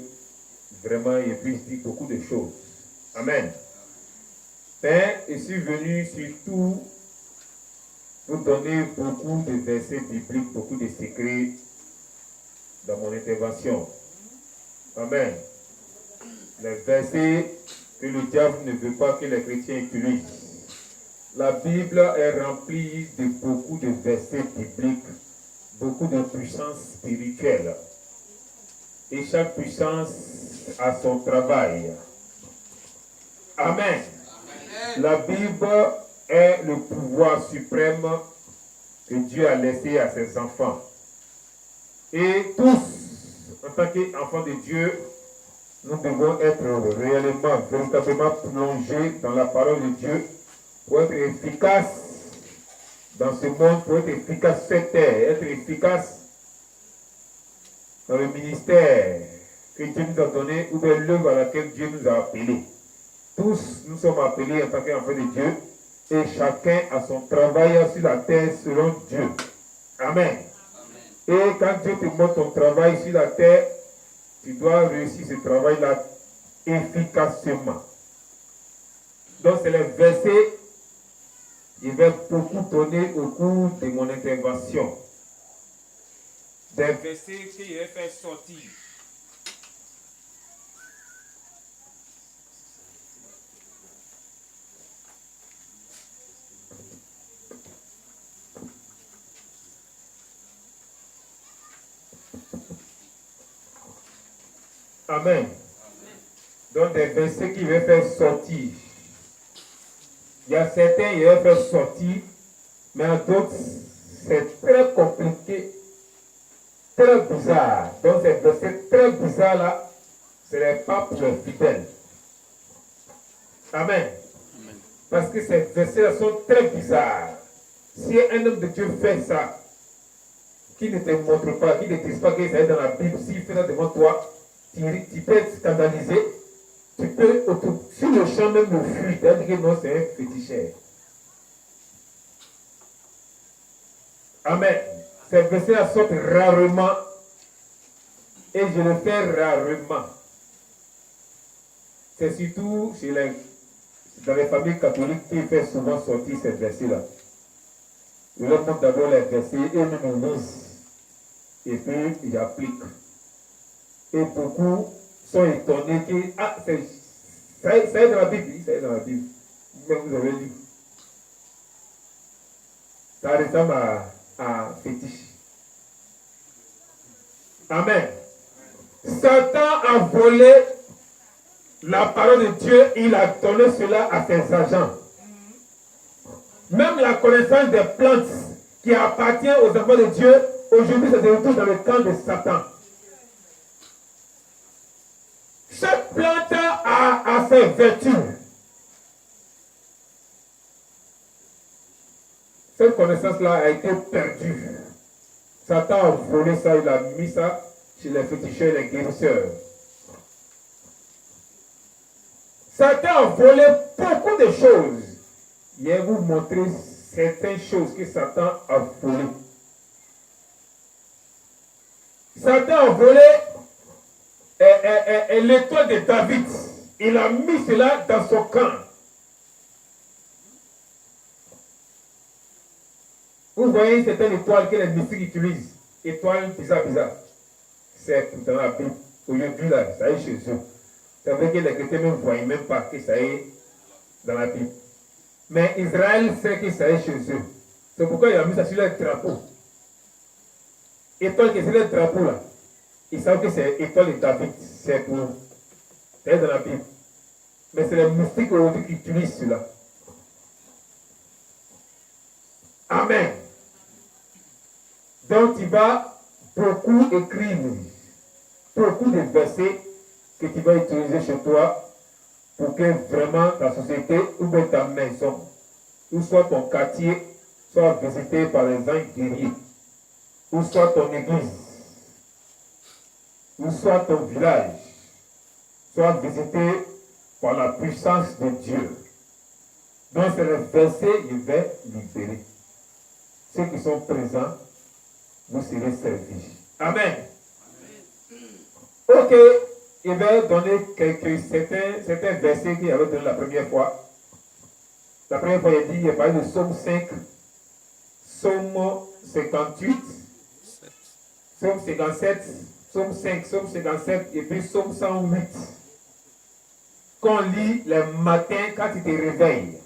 vraiment il puisse dire beaucoup de choses. Amen. Mais je suis venu surtout vous donner beaucoup de versets bibliques, beaucoup de secrets dans mon intervention. Amen. Les versets que le diable ne veut pas que les chrétiens utilisent. La Bible est remplie de beaucoup de versets bibliques, beaucoup de puissance spirituelle. Et chaque puissance a son travail. Amen. La Bible est le pouvoir suprême que Dieu a laissé à ses enfants. Et tous, en tant qu'enfants de Dieu, nous devons être réellement, véritablement plongés dans la parole de Dieu pour être efficaces dans ce monde, pour être efficaces sur cette terre, être efficaces dans le ministère que Dieu nous a donné ou bien l'œuvre à laquelle Dieu nous a appelés. Tous, nous sommes appelés en tant qu'enfants de Dieu et chacun a son travail sur la terre selon Dieu. Amen. Et quand Dieu te montre ton travail sur la terre, tu dois réussir ce travail-là efficacement. Donc c'est le verset, je vais beaucoup donner au cours de mon intervention. Des versets que je vais faire sortir. Amen. Donc des versets qui vont faire sortir. Il y a certains qui vont faire sortir, mais d'autres, c'est très compliqué, très bizarre. Donc ces versets très bizarres là, ce n'est pas pour les fidèles. Amen. Parce que ces versets là sont très bizarres. Si un homme de Dieu fait ça, qui ne te montre pas, qui ne te dit pas que ça est dans la Bible, s'il fait ça devant toi, tu peux être scandalisé, tu peux, sur le champ même, le fuir, c'est-à-dire que non, c'est un féticheur. Amen. Ces versets sortent rarement et je le fais rarement. C'est surtout dans les familles catholiques qui fait souvent sortir ces versets-là. Je leur montre d'abord les versets et ils me lisent. Et puis ils appliquent. Et beaucoup sont étonnés que ça est dans la Bible, ça est dans la Bible. Mais vous avez lu. Ça ressemble à fétiche. Amen. Satan a volé la parole de Dieu, il a donné cela à ses agents. Même la connaissance des plantes qui appartient aux enfants de Dieu, aujourd'hui, ça se retrouve dans le camp de Satan. Chaque plante a ses vertus. Cette connaissance-là a été perdue. Satan a volé ça, il a mis ça chez les féticheurs et les guérisseurs. Satan a volé beaucoup de choses. Je vais vous montrer certaines choses que Satan a volées. Satan a volé l'étoile de David. Il a mis cela dans son camp. Vous voyez certaines étoiles que les mystiques utilisent. Étoiles bizarres. C'est dans la Bible. Aujourd'hui, là, ça est chez eux. C'est vrai que les chrétiens ne voient même pas que ça est dans la Bible. Mais Israël sait que ça est chez eux. C'est pourquoi il a mis ça sur les drapeaux. Étoile que c'est les drapeaux là. Ils savent que c'est étoile de David. C'est dans la Bible. Mais c'est les mystiques aujourd'hui qui utilisent cela. Amen. Donc tu vas beaucoup écrire, beaucoup de versets que tu vas utiliser chez toi pour que vraiment ta société ou même ta maison ou soit ton quartier soit visité par les anges guerriers, ou soit ton église, ou soit ton village soit visité par la puissance de Dieu. Donc c'est le verset je vais libérer. Ceux qui sont présents, vous serez servis. Amen. Ok, je vais donner certains versets qu'il y avait donné la première fois. La première fois, il a parlé de Psaume 5, Psaume 58, Psaume 57, Psaume 5, Psaume 57 et puis Psaume 108. Qu'on lit le matin quand tu te réveilles.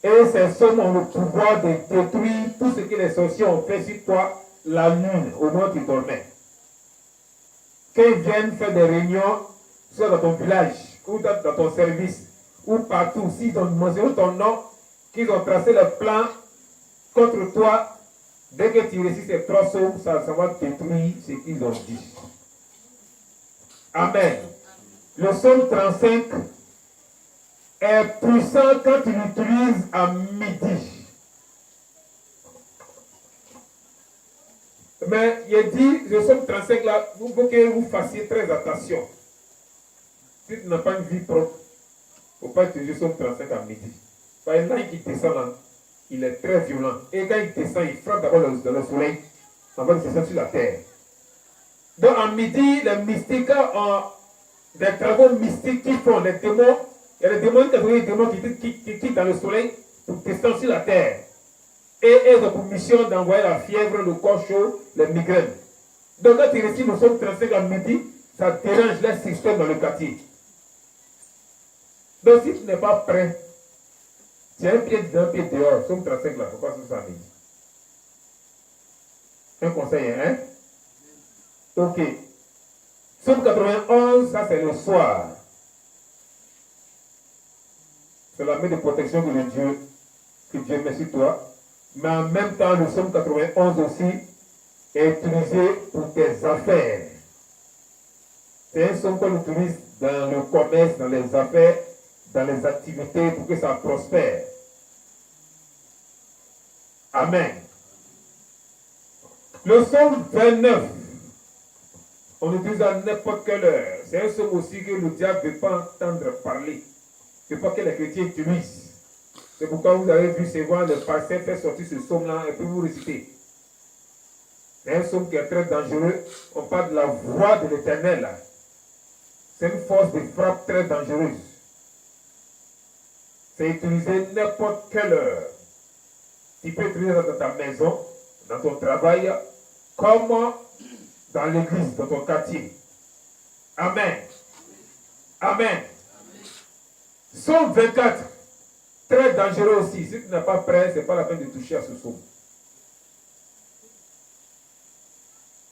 Et ces psaumes ont le pouvoir de détruire tout ce que les sorciers ont fait sur toi la nuit, au moment où tu dormais. Qu'ils viennent faire des réunions, soit dans ton village, ou dans ton service, ou partout, s'ils ont mentionné ton nom, qu'ils ont tracé le plan contre toi, dès que tu récites ces trois psaumes, ça va détruire ce qu'ils ont dit. Amen. Le psaume 35 est puissant quand tu l'utilises à midi. Mais il dit, le psaume 35 là, il faut que vous fassiez très attention. Si tu n'as pas une vie propre, il ne faut pas utiliser le psaume 35 à midi. Parce que là, qui descend là, il est très violent. Et quand il descend, il frappe d'abord dans le soleil, avant de descendre sur la terre. Donc à midi, les mystiques ont des travaux mystiques qui font, les démons. Il y a des démons qui quittent dans le soleil pour descendre sur la terre. Et ils ont pour mission d'envoyer la fièvre, le corps chaud, les migraines. Donc quand tu récites le psaume 35 à midi, ça dérange les systèmes dans le quartier. Donc si tu n'es pas prêt, tu as un pied dedans, un pied dehors, psaume 35 là, il ne faut pas se ça à midi. Un conseil, hein? Ok. Psaume 91, ça c'est le soir. C'est la main de protection que Dieu met sur toi. Mais en même temps, le psaume 91 aussi est utilisé pour tes affaires. C'est un psaume qu'on utilise dans le commerce, dans les affaires, dans les activités pour que ça prospère. Amen. Le psaume 29, on l'utilise à n'importe quelle heure. C'est un psaume aussi que le diable ne veut pas entendre parler. Il ne veut pas que les chrétiens utilisent. C'est pourquoi vous avez vu souvent le pasteur faire sortir ce psaume-là et puis vous récitez. C'est un psaume qui est très dangereux. On parle de la voix de l'Éternel. C'est une force de frappe très dangereuse. C'est utilisé n'importe quelle heure. Tu peux utiliser dans ta maison, dans ton travail, comme dans l'église, dans ton quartier. Amen. Amen. Psaume 24, très dangereux aussi. Si tu n'es pas prêt, ce n'est pas la peine de toucher à ce psaume.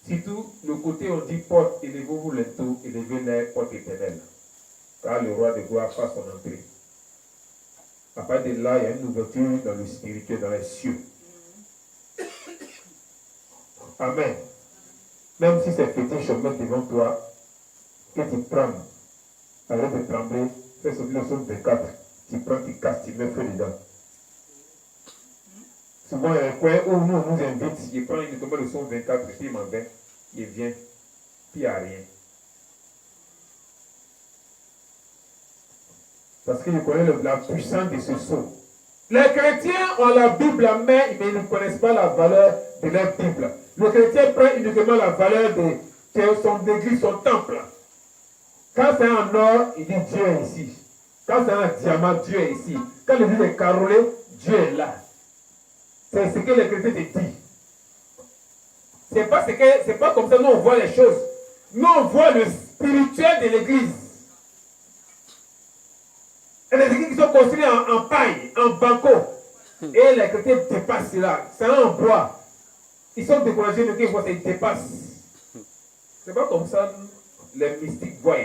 Surtout, le côté on dit porte, élevez-vous les taux, élevez les portes éternelles. Car le roi de gloire fasse son entrée. À partir de là, il y a une ouverture dans le spirituel, dans les cieux. Amen. Même si c'est fétiche, on met devant toi, que tu prends, arrête de trembler, fais sortir le psaume 24, tu prends, tu casses, tu mets feu dedans. Souvent, il y a un coin où nous, on nous invite, il prend uniquement le psaume 24, puis il m'en vient, il vient, puis il n'y a rien. Parce qu'il connaît la puissance de ce psaume. Les chrétiens ont la Bible en main, mais ils ne connaissent pas la valeur de leur Bible. Le chrétien prend uniquement la valeur de son église, son temple. Quand c'est en or, il dit Dieu est ici. Quand c'est un diamant, Dieu est ici. Quand l'église est carrelée, Dieu est là. C'est ce que les chrétiens te disent. C'est pas comme ça, nous on voit les choses. Nous on voit le spirituel de l'église. Et les églises qui sont construites en paille, en banco. Et les chrétiens dépassent cela. C'est en bois. Ils sont découragés de qu'ils voient ça, ils dépassent. C'est pas comme ça les mystiques voient.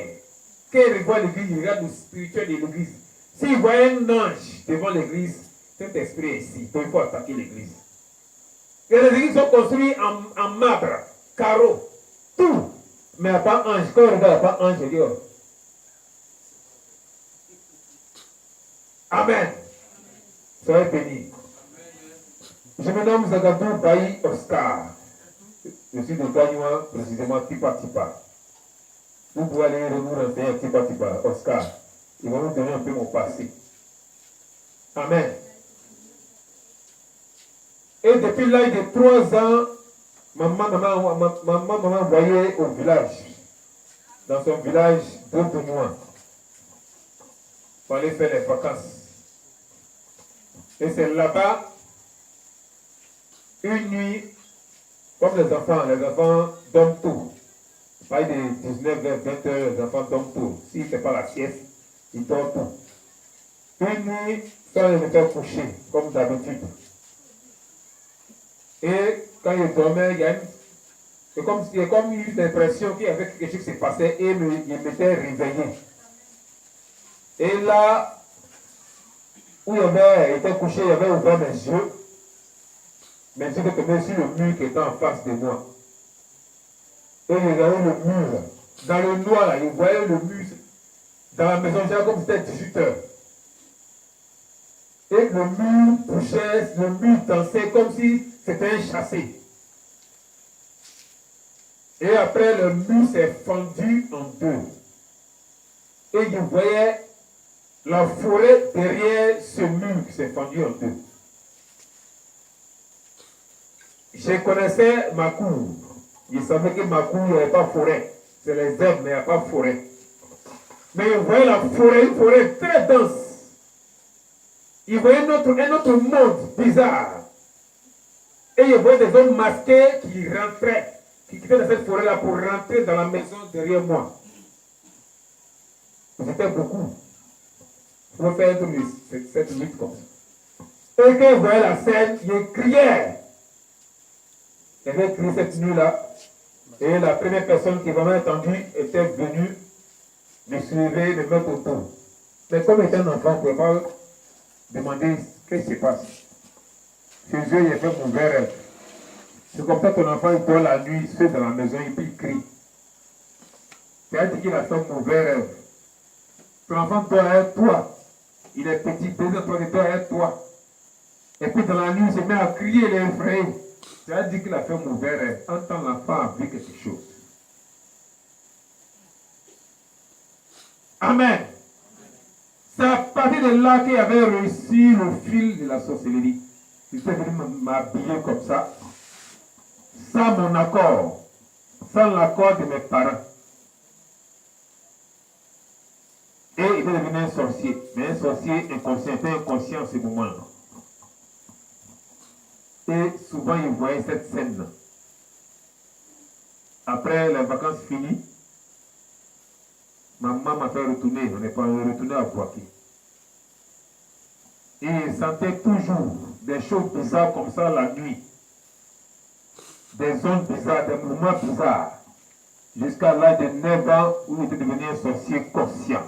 Quand ils voient l'église, ils regardent le spirituel de l'église. S'ils voient un ange devant l'église, cet esprit est ici. Donc il faut attaquer l'église. Et les églises sont construites en marbre, carreau, tout. Mais il n'y a pas ange. Quand on regarde, il n'y a pas ange, je dis, oh. Amen. Soyez bénis. Je me nomme Zagadou Bayi Oscar. Je suis de Gagnois, précisément Tipa Tipa. Vous pouvez aller nous renseigner Tipa Tipa, Oscar. Ils vont nous donner un peu mon passé. Amen. Et depuis l'âge de 3 ans, maman m'a envoyé au village. Dans son village d'Ontenois. Pour aller faire les vacances. Et c'est là-bas, une nuit, comme les enfants dorment tôt. Pas de 19 vers 20 heures, les enfants dorment tôt. S'ils ne font pas la sieste, ils dorment tôt. Une nuit, quand ils me fait coucher, comme d'habitude. Et quand ils dormaient, c'est comme une impression qu'il y avait quelque chose qui se passait et il m'était réveillé. Et là, où il était couché, il avait ouvert mes yeux. Mes yeux étaient tombés sur le mur qui était en face de moi. Et il regardait le mur. Dans le noir, là, il voyait le mur. Dans la maison, j'ai comme c'était 18 heures. Et le mur bougeait, le mur dansait comme si c'était un chassé. Et après, le mur s'est fendu en deux. Et je voyais la forêt derrière ce mur qui s'est fendu en deux. Je connaissais ma cour. Je savais que ma cour, il n'y avait pas forêt. C'est les herbes, mais il n'y a pas forêt. Mais je voyais la forêt, une forêt très dense. Il voyait un autre monde bizarre. Et je voyais des hommes masqués qui rentraient, qui quittaient dans cette forêt-là pour rentrer dans la maison derrière moi. C'était beaucoup. Je vais faire cette lutte comme ça. Et quand je voyais la scène, je criais. J'avais crié cette nuit-là. Et la première personne qui m'avait entendu était venue me suivre, me mettre autour. Mais comme étant un enfant, je ne pouvais pas demander qu'est-ce qui se passe. Chez eux, il a fait mon rêve. C'est comme ça que ton enfant il dort la nuit, il se fait dans la maison et puis il crie. Tu as dit qu'il a fait un mauvais rêve. Ton enfant dort avec toi. Il est petit, deux ans, toi, il dort avec toi. Et puis dans la nuit, il se met à crier, il est effrayé. C'est-à-dire que la femme ouverte entend l'enfant a vu quelque chose. Amen. C'est à partir de là qu'il avait réussi le fil de la sorcellerie. Il était venu m'habiller comme ça, sans mon accord, sans l'accord de mes parents. Et il est devenu un sorcier, mais un sorcier inconscient, pas inconscient en ce moment-là. Et souvent, il voyait cette scène-là. Après les vacances finies, ma maman m'a fait retourner, on est pas retourné à Boaké. Et il sentait toujours des choses bizarres comme ça la nuit. Des zones bizarres, des mouvements bizarres. Jusqu'à l'âge de 9 ans où il était devenu un sorcier conscient.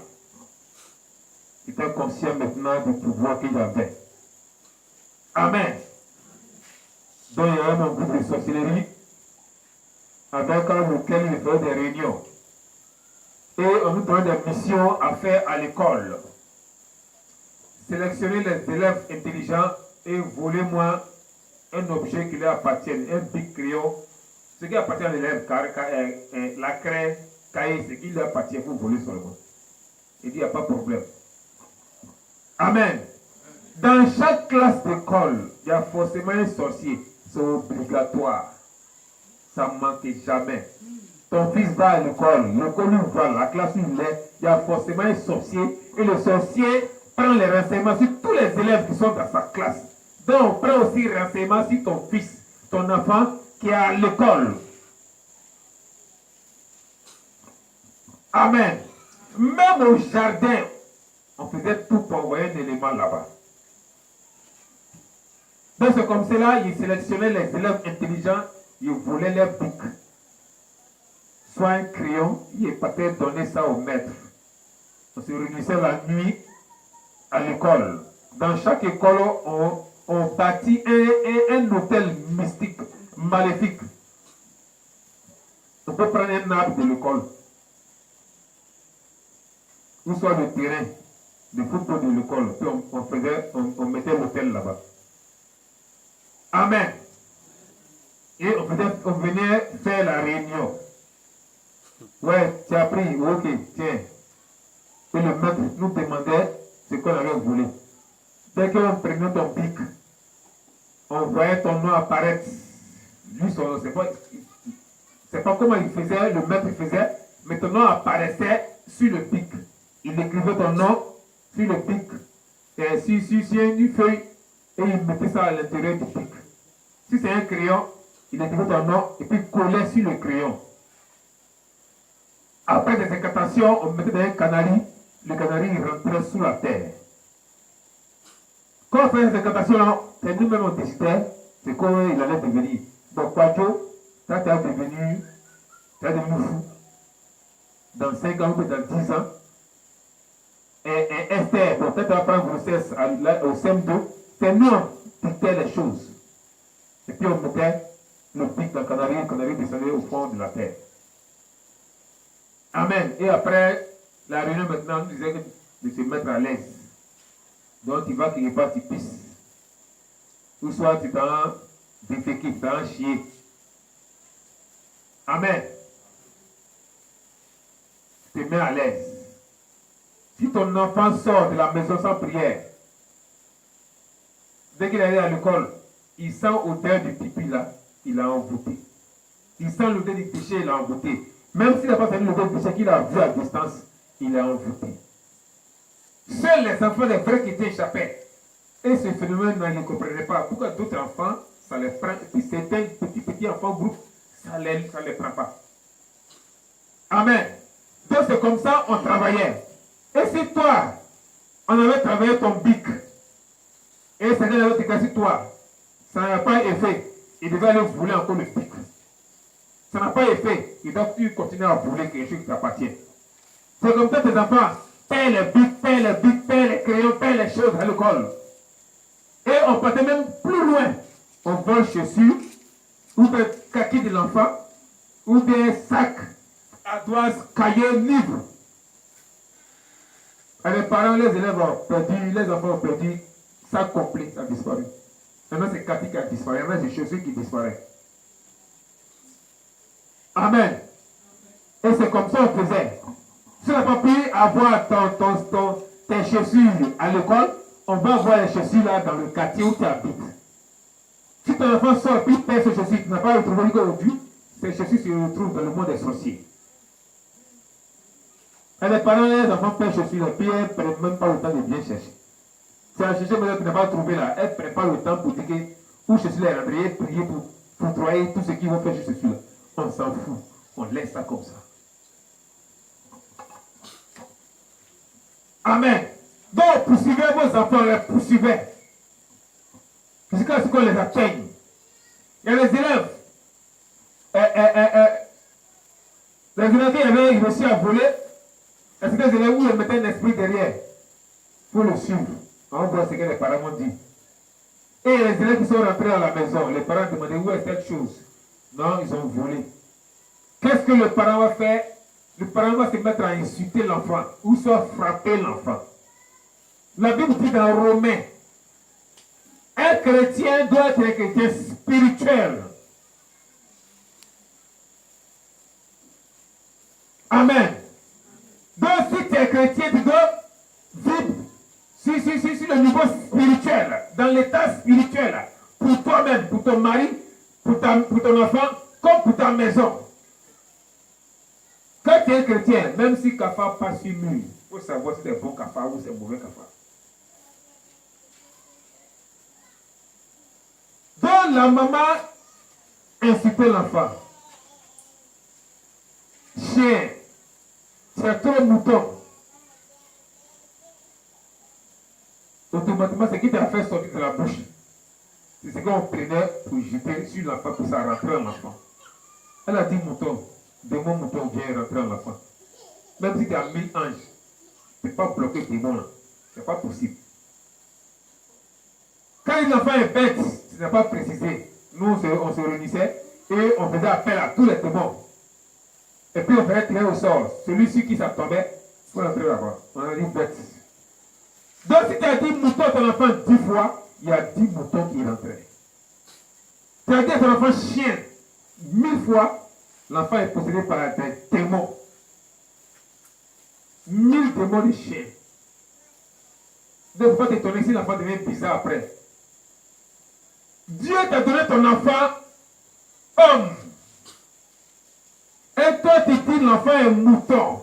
Il était conscient maintenant du pouvoir qu'il avait. Amen. Donc il y avait mon groupe de sorcellerie avec lequel il faisait des réunions. Et on nous donnait des missions à faire à l'école. Sélectionner les élèves intelligents et voler moi un objet qui leur appartienne, un big crayon. Ce qui appartient à l'élève, la craie, cahier, ce qui leur appartient, vous voler seulement. Il dit, il n'y a pas de problème. Amen. Dans chaque classe d'école, il y a forcément un sorcier. C'est obligatoire. Ça ne manque jamais. Ton fils va à l'école, l'école où il va, la classe où il est, il y a forcément un sorcier. Et le sorcier prend les renseignements sur tous les élèves qui sont dans sa classe. Donc, prends aussi les renseignements sur ton fils, ton enfant qui est à l'école. Amen. Même au jardin, on faisait tout pour envoyer un élément là-bas. Donc c'est comme cela, il sélectionnait les élèves intelligents, il volait leurs bics. Soit un crayon, il partait donner ça au maître. On se réunissait la nuit à l'école. Dans chaque école, on bâtit un hôtel mystique, maléfique. On peut prendre un arbre de l'école, ou soit le terrain de football de l'école, puis on mettait l'hôtel là-bas. Amen. Et on venait faire la réunion. Ouais, tu as pris, ok, tiens. Et le maître nous demandait ce qu'on avait voulu. Dès qu'on prenait ton pic, on voyait ton nom apparaître. Lui, c'est pas comment il faisait, le maître faisait, mais ton nom apparaissait sur le pic. Il écrivait ton nom sur le pic, et sur une feuille, et il mettait ça à l'intérieur du pic. Si c'est un crayon, il écrivait ton nom, et puis il collait sur le crayon. Après des incantations, on mettait dans un canari, le canari il rentrait sous la terre. Quand on fait des incantations, c'est nous-mêmes on décidait, c'est comment il allait devenir. Donc, Quadjo, ça tu as devenu fou. Dans 5 ans ou dans 10 ans. Et Esther, bon, peut-être tu vas prendre grossesse au CM2, c'est nous on dictait les choses. Et puis on mettait le pic dans le canari descendait au fond de la terre. Amen. Et après, la réunion maintenant nous disait de se mettre à l'aise. Donc tu vas quelque part, tu pisses. Ou soit tu t'en déféquer, tu t'en chier. Amen. Tu te mets à l'aise. Si ton enfant sort de la maison sans prière, dès qu'il est à l'école, il sent l'odeur du pipi là, il a envoûté. Il sent l'odeur du péché, il a envoûté. Même s'il n'a pas senti l'odeur du péché qu'il a vu à distance, il a envoûté. Seuls les enfants des vrais chrétiens échappaient. Et ce phénomène, ils ne comprenaient pas. Pourquoi d'autres enfants, ça les prend. Et puis certains petits enfants groupes, ça ne les prend pas. Amen. Donc c'est comme ça on travaillait. Et si toi, on avait travaillé ton bic, et certains avaient été cassé toi, ça n'a pas effet. Il devait aller voler encore le bic. Ça n'a pas effet. Il doit continuer à voler quelque chose qui t'appartient. C'est comme ça que tes enfants paient les bics, paient les crayons, paient les choses à l'école. Et on partait même plus loin. On vole chaussures, ou des kakis de l'enfant, ou des sacs, ardoises, cahiers, livres. Et les parents, les élèves ont perdu, les enfants ont perdu, sac complet, ça a disparu. Maintenant, c'est Cathy qui a disparu. Maintenant, c'est chaussures qui disparaissent. Amen. Et c'est comme ça qu'on faisait. Si tu n'as pas pu avoir tes chaussures à l'école, on va avoir les chaussures là dans le quartier où tu habites. Si ton enfant sort et puis perd ses chaussures, tu n'as pas retrouvé aujourd'hui, ces chaussures se retrouvent dans le monde des sorciers. Et les parents, les enfants perdent les chaussures et puis elles ne prennent même pas le temps de bien chercher. C'est la chaussure que tu n'as pas trouvé là. Elles ne prennent pas le temps pour dire que où chaussures les rentrer, prier pour foudroyer tous ceux qui vont faire ces chaussures là. On s'en fout. On laisse ça comme ça. Amen. Donc, poursuivez vos enfants, les poursuivez. Jusqu'à ce qu'on les atteigne. Il y a les élèves. Les élèves qui avaient réussi à voler, est-ce que les élèves où ils mettaient un esprit derrière pour le suivre? On voit ce que les parents m'ont dit. Et les élèves qui sont rentrés à la maison, les parents demandaient où est cette chose. Non, ils ont volé. Qu'est-ce que le parent va faire? Le parent va se mettre à insulter l'enfant ou soit frapper l'enfant. La Bible dit dans Romains, un chrétien doit être un chrétien spirituel. Amen. Donc si tu es chrétien, tu dois vivre sur le niveau spirituel, dans l'état spirituel, pour toi-même, pour ton mari, pour ton enfant, comme pour ta maison. Quand tu es chrétien, même si Kafa passe sur mur, il faut savoir si c'est bon Kafa ou c'est mauvais Kafa. Donc la maman incitait l'enfant. Chien, c'est trop mouton. Automatiquement, c'est qui t'a fait sortir de la bouche. C'est ce qu'on prenait pour jeter sur l'enfant pour ça rentrer en enfant. Elle a dit mouton. Démon mouton vient rentrer en enfant. Même si tu as 1000 anges, tu ne peux pas bloquer démon là. Ce n'est pas possible. Quand un enfant est bête, tu n'as pas précisé. Nous, on se réunissait et on faisait appel à tous les démons. Et puis on faisait tirer au sort. Celui-ci qui s'attendait, il faut rentrer là-bas. On a dit bête. Donc si tu as dit mouton à ton enfant 10 fois, il y a 10 moutons qui rentraient. Tu as dit à ton enfant chien 1000 fois, l'enfant est possédé par des démons. 1000 démons de chiens. Donc, il ne faut pas t'étonner si l'enfant devient bizarre après. Dieu t'a donné ton enfant homme. Et toi, tu dis l'enfant est mouton.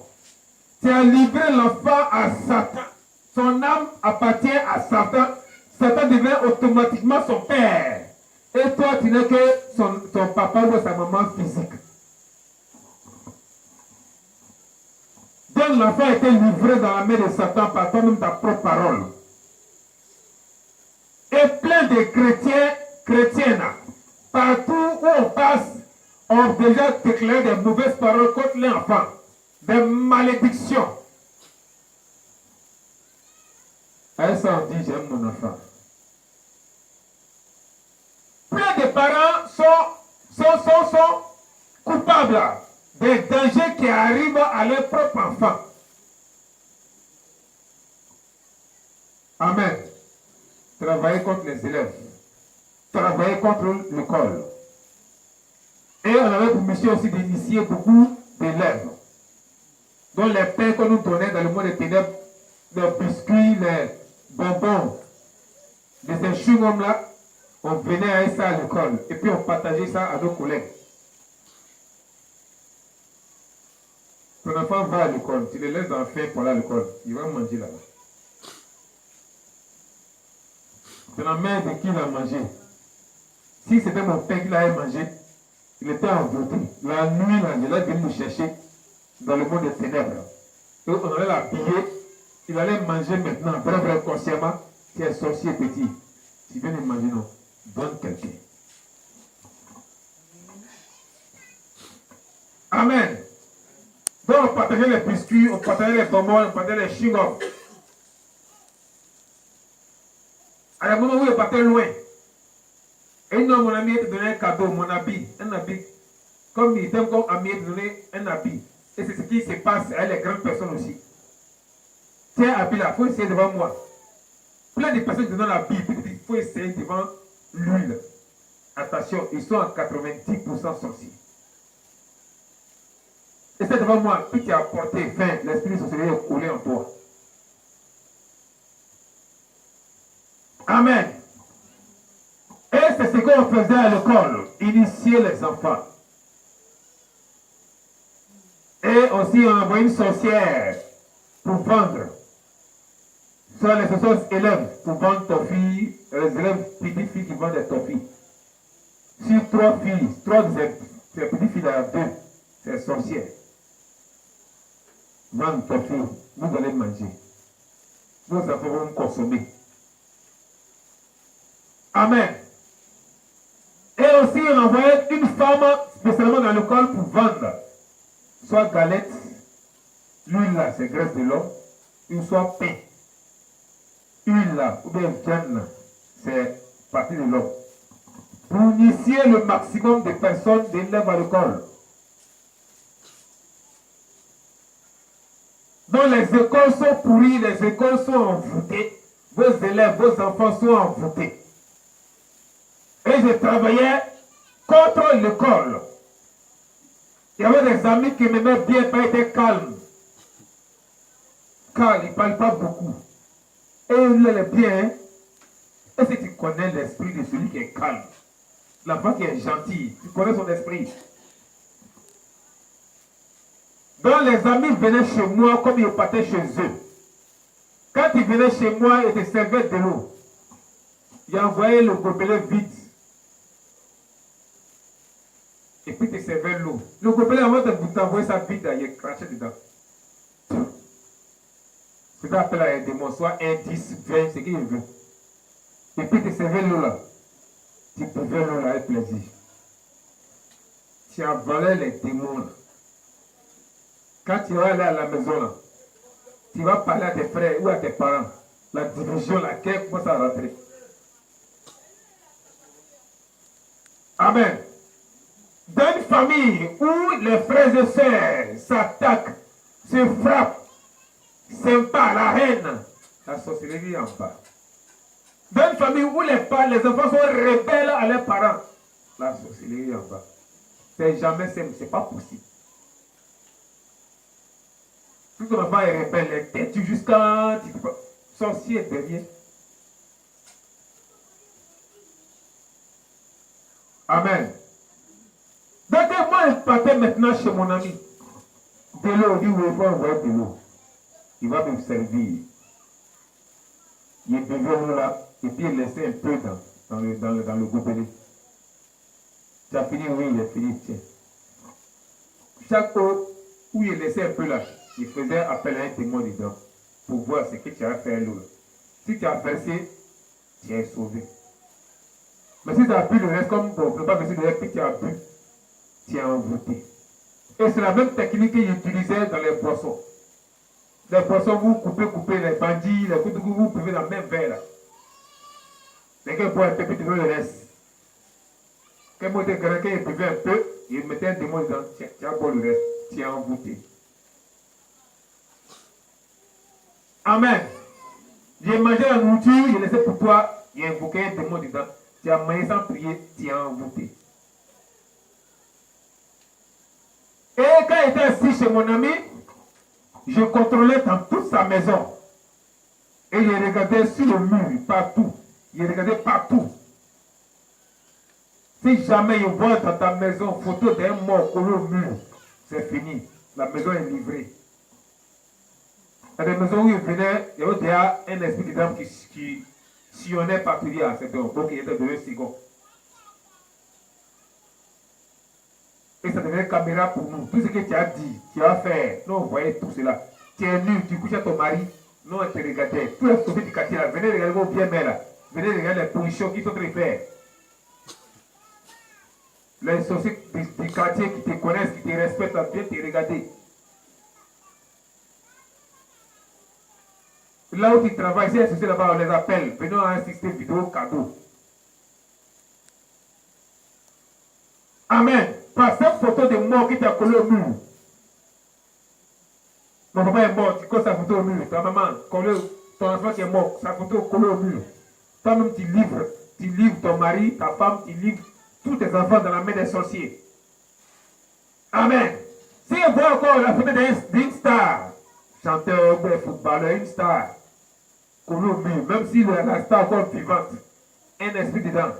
Tu as livré l'enfant à Satan. Son âme appartient à Satan. Satan devient automatiquement son père. Et toi, tu n'es que son papa ou sa maman physique. Donc l'enfant a été livré dans la main de Satan par toi-même ta propre parole. Et plein de chrétiennes, partout où on passe, ont déjà déclaré des mauvaises paroles contre l'enfant, des malédictions. Elle s'en dit, j'aime mon enfant. Plein de parents sont coupables des dangers qui arrivent à leur propre enfant. Amen. Travailler contre les élèves. Travailler contre l'école. Et on avait pour mission aussi d'initier beaucoup d'élèves. Donc les pains qu'on nous donnait dans le monde des ténèbres, les biscuits, les bonbons, les chewing-gums là, on venait avec ça à l'école. Et puis on partageait ça à nos collègues. Ton enfant va à l'école, tu le laisses dans le fait pour aller à l'école. Il va manger là-bas. C'est la mère de qui il a mangé. Si c'était mon père qui l'avait mangé, il était envoûté. La nuit, l'angela vient nous chercher dans le monde des ténèbres. Et on allait l'habiller. Il allait manger maintenant, vraiment consciemment. Tu es sorcier petit. Tu viens de manger, non. Donne quelqu'un. Amen. Donc on partageait les biscuits, on partageait les bonbons, on partageait les chewing-gums. À un moment où il partait loin, et non, mon ami te donnait un cadeau, mon habit, un habit. Comme il était comme ami te donner un habit. Et c'est ce qui se passe avec les grandes personnes aussi. Tiens, habit là, il faut essayer devant moi. Plein de personnes qui donnent l'habit, il faut essayer devant l'huile. Attention, ils sont à 90% sorciers. Et c'est devant moi, puis tu as apporté fin, l'esprit sorcier est collé en toi. Amen. Et c'est ce qu'on faisait à l'école, initier les enfants. Et aussi on envoie une sorcière pour vendre. Soit les sorcières élèves pour vendre toffee, les élèves petites filles qui vendent des toffees. Sur 3 filles, 3 de ces petites filles là, 2, c'est sorcières. Vendent toffee, vous allez manger. Vos enfants vont consommer. Amen. Et aussi, on envoyait une femme spécialement dans l'école pour vendre. Soit galette, l'huile là, c'est graisse de l'homme, ou soit pain. Huile là, ou bien viande là, c'est partie de l'homme. Pour initier le maximum de personnes d'élèves à l'école. Donc les écoles sont pourries, les écoles sont envoûtées. Vos élèves, vos enfants sont envoûtés. Et je travaillais contre l'école. Il y avait des amis qui m'aimaient bien, pas été calmes. Car ils ne parlent pas beaucoup. Et il est bien. Hein? Est-ce que tu connais l'esprit de celui qui est calme? L'enfant qui est gentil, tu connais son esprit. Donc les amis venaient chez moi comme ils partaient chez eux. Quand ils venaient chez moi, ils te servaient de l'eau. Ils envoyaient le gobelet vide. Et puis tu servais l'eau. Le gobelet, avant de t'envoyer ça vide, il est craché dedans. Ce qu'on appelle un démon, soit 1, 10, 20, ce qu'il veut. Et puis tu servais l'eau là. Tu buvais l'eau là avec plaisir. Tu avalais les démons là. Quand tu vas aller à la maison là, tu vas parler à tes frères ou à tes parents. La division, la guerre commence à rentrer. Amen. Dans une famille où les frères et sœurs s'attaquent, se frappent, sympa, la haine, la sorcellerie en bas. Dans une famille où les enfants sont rebelles à leurs parents, la sorcellerie en bas. C'est jamais simple, c'est pas possible. Si ton enfant est rebelle, il est têtu jusqu'à sorcier derrière. Amen. Donc moi, je partais maintenant chez mon ami. De l'eau, il dit, oui, il faut envoyer de l'eau. Il va me servir. Il buvait l'eau là, et puis il laissait un peu dans le gobelet. Tu as fini, oui, il est fini, tiens. Chaque eau où il laissait un peu là, il faisait appel à un témoin dedans pour voir ce que tu as fait à l'eau. Si tu as versé, tu es sauvé. Mais si tu as bu le reste comme bon, tu ne peux pas verser le reste, puis tu as bu, tu es envoûté. Et c'est la même technique qu'il utilisait dans les poissons. Les poissons, vous coupez, les bandits, les coups, vous buvez dans le même verre là. Quelqu'un boit un peu, puis tu veux le reste. Quand moi j'étais grand, quand il buvait un peu, il mettait un démon dedans, tu as boire le reste, tu es envoûté. Amen. J'ai mangé la nourriture, il laissé pour toi, il a invoqué un démon dedans. Tu as mangé sans prier, tu es envoûté. Et quand j'étais assis chez mon ami, je contrôlais dans toute sa maison. Et je regardais sur le mur, partout. Je regardais partout. Si jamais il voit dans ta maison photo d'un mort collé au mur, c'est fini. La maison est livrée. Dans des maisons où il venait, il y avait déjà un esprit d'âme qui sillonnait partout. C'est donc il était devenu second. Et ça devenait caméra pour nous. Tout ce que tu as dit, tu as fait, nous on voyait tout cela. Tu es nu, tu couches à ton mari, nous on te regardait. Tous les sorciers du quartier là, venez regarder vos bien mères là. Venez regarder les positions qu'ils sont en train de faire. Les sorciers du quartier qui te connaissent, qui te respectent, viennent te regarder. Là où tu travailles, si les sorciers là-bas, on les appelle. Venons à un système vidéo cadeau. Amen. Par cette photo de mort qui t'a collé au mur. Mon papa est mort, tu colles sa photo au mur. Ta maman, ton enfant qui est mort, sa photo collée au mur. Toi-même, tu livres tu livres ton mari, ta femme, tu livres tous tes enfants dans la main des sorciers. Amen. Si on voit encore la photo d'une star, chanteur, footballeur, une star, même si la star est encore vivante, un esprit dedans.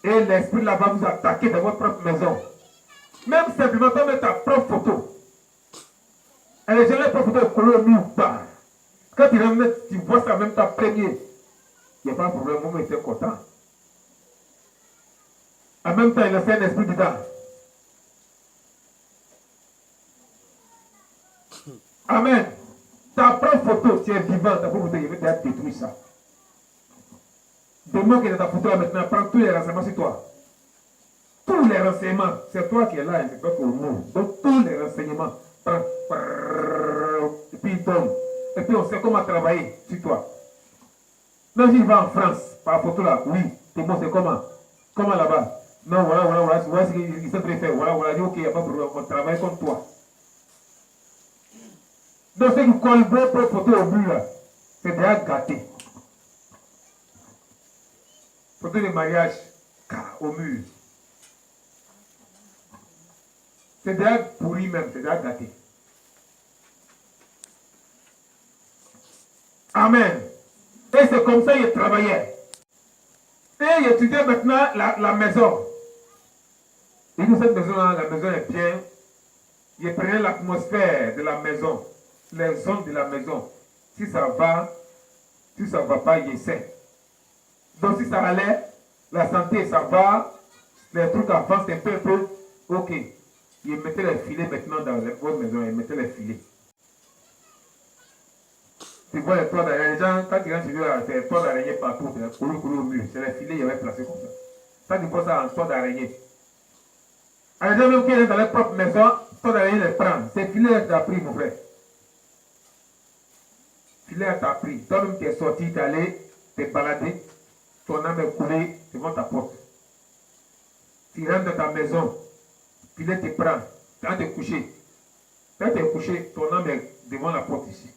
Et l'esprit là va vous attaquer dans votre propre maison. Même simplement, tu mets ta propre photo. Elle est jamais propre photo collée au mur. Quand tu vois ça, même ta première, il n'y a pas de problème, moi, j'étais content. En même temps, il a fait un esprit dedans. Amen. Ta propre photo, tu es vivant, ta propre photo, il veut détruire ça. Demande que dans ta photo là maintenant, prends tous les renseignements sur toi. Tous les renseignements, c'est toi qui es là, c'est toi qui es au monde. Donc tous les renseignements, prends, et puis il donne. Et puis on sait comment travailler sur toi. Même s'il va en France, par photo là, oui, t'es bon, c'est comment? Comment là-bas? Non, voilà ce qu'il s'est préféré. Voilà, dit ok, il n'y a pas de problème, on travaille comme toi. Donc ceux qui collent votre photo au mur là, c'est déjà gâté. Photo de mariage, au mur. C'est déjà pourri même, c'est déjà gâté. Amen. Et c'est comme ça qu'il travaillait. Et il étudiait maintenant la maison. Il dit cette maison-là, la maison est bien. Il prenait l'atmosphère de la maison, les zones de la maison. Si ça va pas, il essaie. Donc si ça allait, la santé, ça va, les trucs avancent un peu, ok. Il mettait les filets maintenant dans votre maison, il mettait les filets. Tu vois les toits d'araignée, les gens, quand ils rentrent chez eux, c'est les toits d'araignée partout, c'est coulé au mur, c'est les filets, il y avait placé comme ça. Ça, tu vois ça en toit d'araignée. Les gens même qui sont dans leur propre maison, toit d'araignée les prend. Ces filets, tu as pris, mon frère. Filet, tu as pris. Toi-même, tu es sorti, tu es allé, tu es baladé, ton âme est coulée devant ta porte. Tu rentres dans ta maison, filet te prend, quand tu es couché. Quand tu es couché, ton âme est devant la porte ici.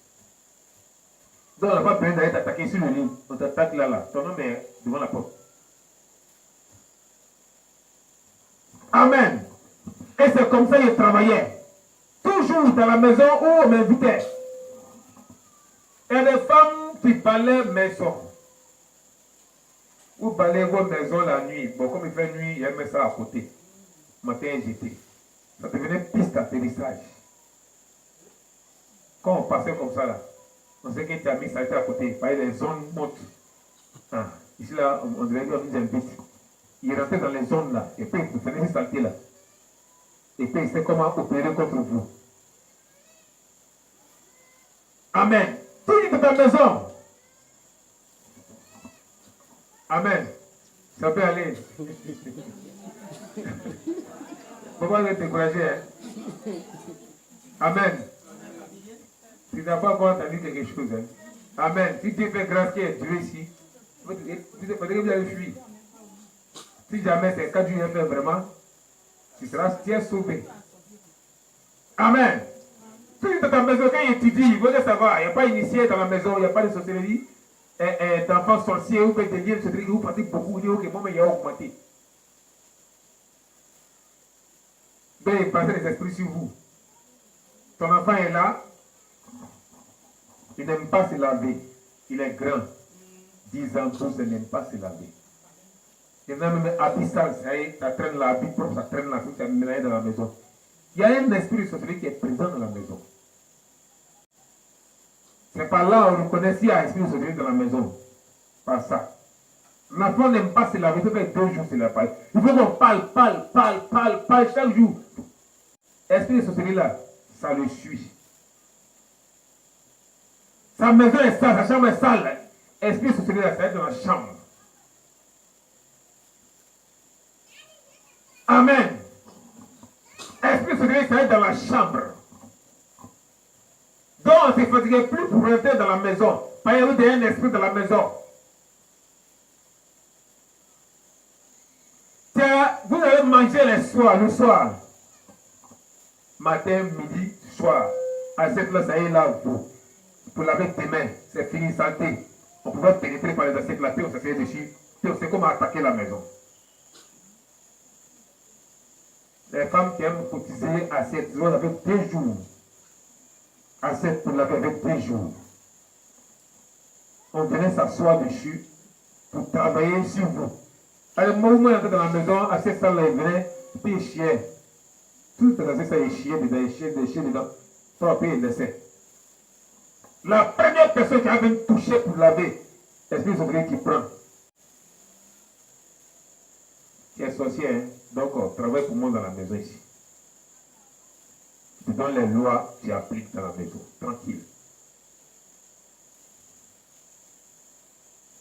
Donc on n'a pas besoin d'aller t'attaquer sur le lit. On t'attaque là. Ton âme est devant la porte. Amen. Et c'est comme ça qu'il travaillait. Toujours dans la maison où on m'invitait. Et des femmes qui balaient maison. Vous balayez vos maisons la nuit. Bon, comme il fait nuit, il met ça à côté. Matin, j'étais. Ça devenait piste d'atterrissage. Quand on passait comme ça là, on sait que tu as mis ça à côté. Par les zones montent. Ah, ici là, on dirait qu'on nous invite. Il rentrait dans les zones là. Et puis il prenait ces saletés là. Et puis il sait comment opérer contre vous. Amen. Tu es dans ta maison. Amen. Ça peut aller. Pourquoi vous êtes découragé, hein? Amen. Tu n'as pas encore entendu quelque chose. Hein? Amen. Si Dieu fait grâce qu'il y ait Dieu ici, tu faudrait que vous allez fuir. Si jamais c'est quand Dieu fait vraiment, tu es sauvé. Amen. Tu es dans ta maison, quand il étudie, il veut savoir, il n'y a pas initié dans la maison, il n'y a pas de sorcellerie, d'enfants sorciers ou de liens de sorcellerie, vous pratiquez beaucoup, vous dites, ok, moi, mais il y a augmenté. Donc, il passe les esprits sur vous. Ton enfant est là, il n'aime pas se laver, il est grand, 10 ans, 12 ans, il n'aime pas se laver. Il y en a même habit sale, ça traîne là, habit propre, ça traîne là, ça mélangé dans la maison. Il y a un esprit de sorcellerie qui est présent dans la maison. C'est par là on reconnaît s'il y a un esprit de sorcellerie dans la maison. Par ça. L'enfant n'aime pas se laver, il peut faire 2 jours, c'est la paille. Il faut qu'on parle chaque jour. L'esprit de sorcellerie là, ça le suit. Sa maison est sale, sa chambre est sale. L'esprit de sorcellerie là, ça va être dans la chambre. Amen. Esprit de sorcellerie, ça va être dans la chambre. Donc, on ne se fatiguait plus pour rentrer dans la maison. Parce qu'il y avait un esprit dans la maison. Tiens, vous allez manger le soir. Matin, midi, soir. À cette là, ça y est là, pour laver tes mains. C'est fini, santé. On pouvait pénétrer par les assiettes, la paix, on s'asseyait dessus. On sait comment attaquer la maison. Les femmes qui aiment cotiser assiettes, on avait 2 jours. Assiette pour laver avec 2 jours. On venait s'asseoir dessus pour travailler sur vous. Alors, moi, je suis dans la maison, assiette ça, là, il venait, puis il chiait. Tout les assiettes, ça, il chiait dedans, il chiait dedans. Pour après, il laissait. La première personne qui avait touché pour laver, l'esprit ouvrier qui prend. Qui est sorcier, hein? Donc on travaille pour moi dans la maison ici. Tu donnes les lois, tu appliques dans la maison. Tranquille.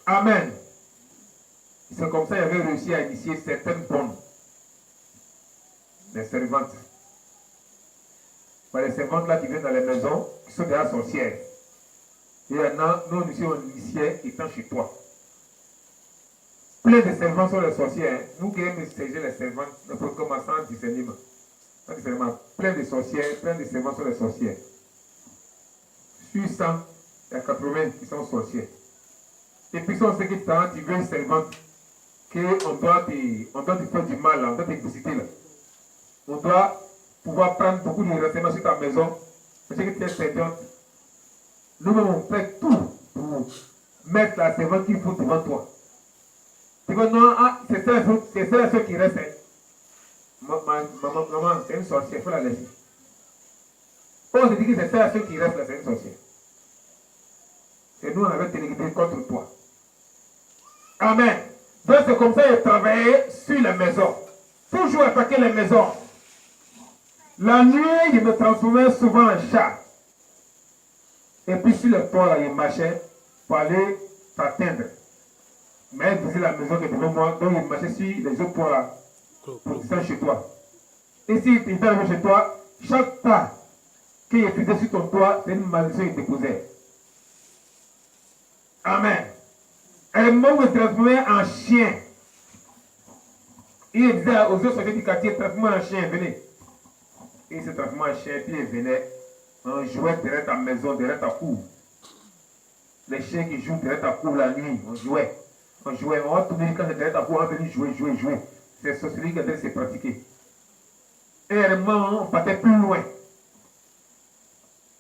Amen. C'est comme ça qu'il avait réussi à initier certaines bonnes. Les servantes. Les servantes là qui viennent dans les maisons, qui sont déjà sorcières. Et maintenant, nous ici, on initiait étant chez toi. Plein de servants sont les sorciers. Hein. Nous qui aimons séger les servants, nous pouvons commencer en discernement. Plein de sorcières, plein de servants sont les sorcières. Sur 100, il y a 80 qui sont sorciers. Et puis, si on sait que tu veux une servante, qu'on doit te faire du mal, on doit te visiter là. On doit pouvoir prendre beaucoup de renseignements sur ta maison. Parce que tu es servante. Nous-mêmes, on fait tout pour mettre la servante qu'il faut devant toi. Tu vois, non, c'est ça la seule qui reste. Maman, c'est une sorcière, il faut la laisser. On se dit que c'est ça la seule qui reste là, c'est une sorcière. Et nous, on avait téléguidé contre toi. Amen. Donc, c'est comme ça qu'il travaillait sur les maisons. Toujours attaquer les maisons. La nuit, il me transformait souvent en chat. Et puis sur le toit, là, il marchait pour aller t'atteindre. Mais il faisait la maison de devant moi, donc il marchait sur les autres toits là, pour descendre chez toi. Et si il était arrivé chez toi, chaque pas qu'il faisait sur ton toit, c'est une malédiction qu'il déposait. Amen. Et le moment où il transformait en chien, il disait aux autres sorciers du quartier, transformez en chien, venez. Et il se transformait en chien, puis il venait. On jouait derrière ta maison, derrière ta cour. Les chiens qui jouent derrière ta cour la nuit, on jouait. On va tourner quand c'est derrière ta cour, on va venir jouer. C'est sorcellerie qui a été pratiquée. Et réellement, on partait plus loin.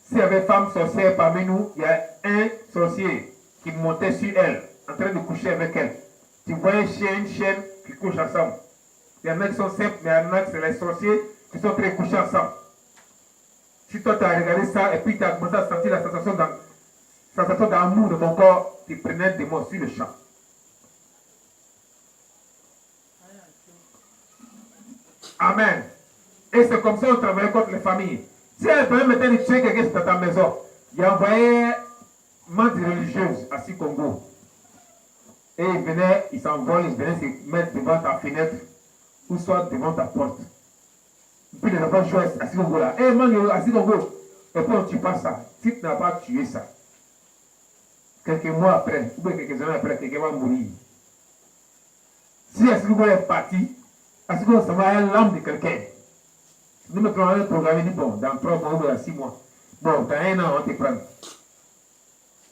S'il y avait femme sorcière parmi nous, il y a un sorcier qui montait sur elle, en train de coucher avec elle. Tu vois un chien, une chienne qui couchent ensemble. Il y en a qui sont simples, mais il y en a qui c'est les sorciers qui sont très couchés ensemble. Si toi tu as regardé ça et puis tu as commencé à sentir la sensation d'amour de ton corps, tu prenais des mots sur le champ. Amen. Et c'est comme ça qu'on travaillait contre les familles. Si elle peut mettre de tuer quelqu'un dans ta maison, il a envoyé menthe religieuse à Congo. Et il venait, il s'envole, il venait se mettre devant ta fenêtre ou soit devant ta porte. Puis les enfants jouent à Congo là. Eh, man, à Congo. Et puis on ne tue pas ça. Si tu n'as pas tué ça, quelques mois après, ou bien quelques années après, quelqu'un va mourir. Si Congo est parti, Congo ça va à l'âme de quelqu'un. Nous me prenons un programme, dit bon, dans 3 mois ou dans 6 mois. Bon, dans 1 an, on te prend.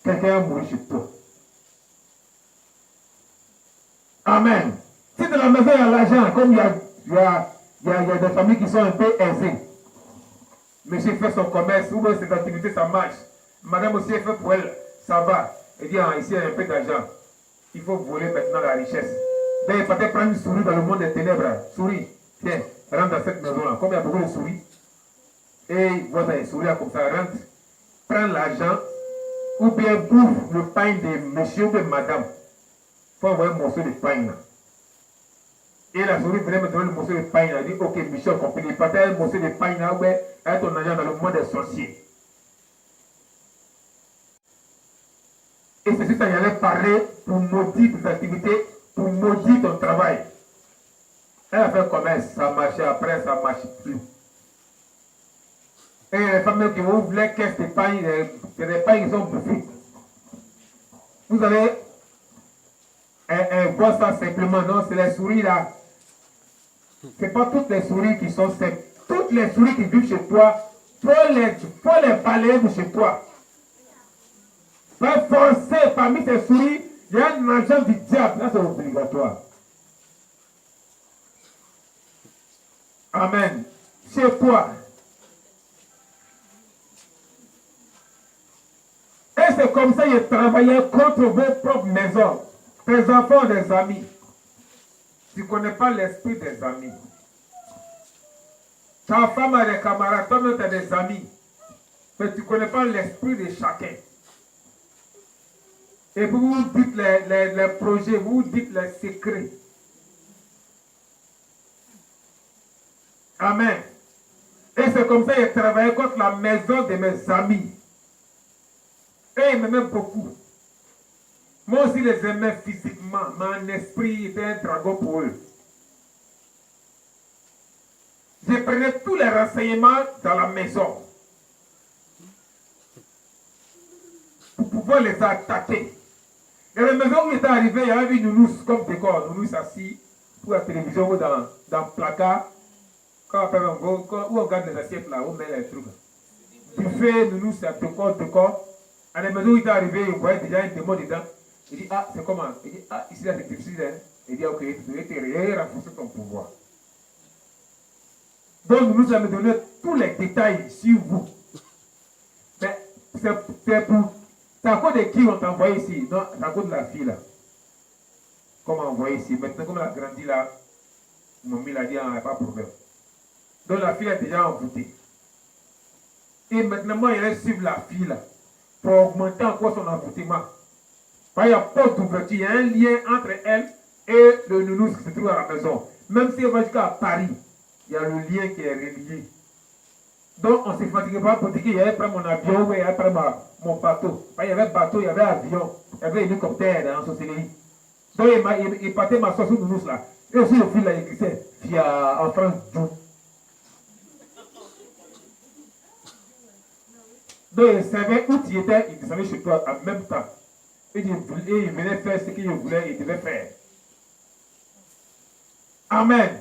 Quelqu'un va mourir chez toi. Amen. Si dans la maison il y a l'argent, comme il y a des familles qui sont un peu aisées. Monsieur fait son commerce, ou bien ses activités, ça marche. Madame aussi, elle fait pour elle, ça va. Elle dit, ici, il y a un peu d'argent. Il faut voler maintenant la richesse. Donc, il fallait prendre une souris dans le monde des ténèbres. Souris, tiens, rentre dans cette maison-là. Comme il y a beaucoup de souris. Et voilà, les souris, comme ça, rentre, prend l'argent, ou bien bouffe le pain de monsieur ou de madame. Il faut envoyer un morceau de pain là. Et la souris venait me donner le morceau de pain là. Elle dit, ok, Michel, compris. Il partait un morceau de pain là, ouais, avec ton argent dans le monde des sorciers. Et c'est ça, il allait parler pour maudire tes activités, pour maudire ton travail. Elle a fait commerce, ça marchait, après ça ne marche plus. Et les femmes qui ouvrent les caisses de pain, les pains qui sont bouffés. Vous allez voir ça simplement, non, c'est les souris là. Ce n'est pas toutes les souris qui sont simples. Toutes les souris qui vivent chez toi, faut les balayer de chez toi. Pas forcer par parmi ces souris, il y a un agent du diable. Là, c'est obligatoire. Amen. Chez toi. Et c'est comme ça qu'il travaillait contre vos propres maisons. Tes enfants ont des amis. Tu ne connais pas l'esprit des amis. Ta femme a des camarades, toi-même tu as des amis. Mais tu ne connais pas l'esprit de chacun. Et vous vous dites les projets, vous vous dites les secrets. Amen. Et c'est comme ça qu'il travaillait contre la maison de mes amis. Et ils m'aimaient beaucoup. Moi aussi, les aimais physiquement. Mon esprit était un dragon pour eux. Je prenais tous les renseignements dans la maison pour pouvoir les attaquer. Et la maison où il était arrivé, il y avait une nounousse comme décor. Nounousse assis pour la télévision ou dans le placard. Quand on regarde les assiettes là, on met les trucs. Buffet, nounousse, décor. À la maison où il est arrivé, il voyait déjà un démon dedans. Il dit, ah, c'est comment? Il dit, ah, ici là c'est difficile. Hein? Il dit, ok, tu dois renforcer ton pouvoir. Donc, nous allons donner tous les détails sur vous. Mais c'est pour. C'est à cause de qui on t'a envoyé ici? Non, c'est à cause de la fille là. Comme on envoyé ici. Maintenant, comme elle a grandi là, mon mille a dit, ah, il n'y a pas de problème. Donc, la fille est déjà envoûtée. Et maintenant, moi, il reste suivre la fille là. Pour augmenter encore son envoûtement. Il n'y a pas d'ouverture. Il y a un lien entre elle et le nounours qui se trouve à la maison. Même si elle va jusqu'à Paris, il y a le lien qui est relié. Donc, on ne se fatiguait pas pour dire qu'il y avait prendre mon avion ou il y avait prendre mon bateau. Il y avait bateau, il y avait avion, il y avait hélicoptère dans son CDI. Donc, il partait ma soeur sur nounours là. Et aussi, le fil là, il glissait via en France. Donc, il savait où tu étais, il descendait chez toi en même temps. Et il venait faire ce qu'il voulait, il devait faire. Amen.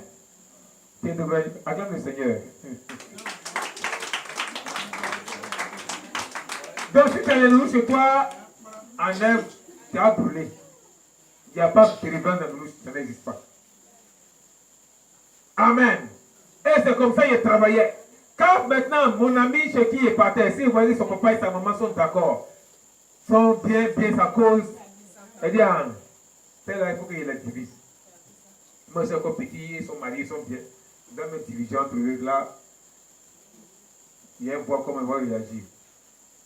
Tu devrais acclamer le Seigneur. Donc, si tu es nous chez toi, en œuvre, tu as brûlé. Il n'y a pas de revendre dans nous, ça n'existe pas. Amen. Et c'est comme ça qu'il travaillait. Quand maintenant, mon ami chez qui il partait, si vous voyez son papa et sa maman sont d'accord, sont bien sa cause, elle dit, ah, c'est là, il faut qu'il les divise. Moi, c'est encore petit, son mari, ils sont bien. Dans mes divisions entre eux, là, il aime voir comment il va réagir.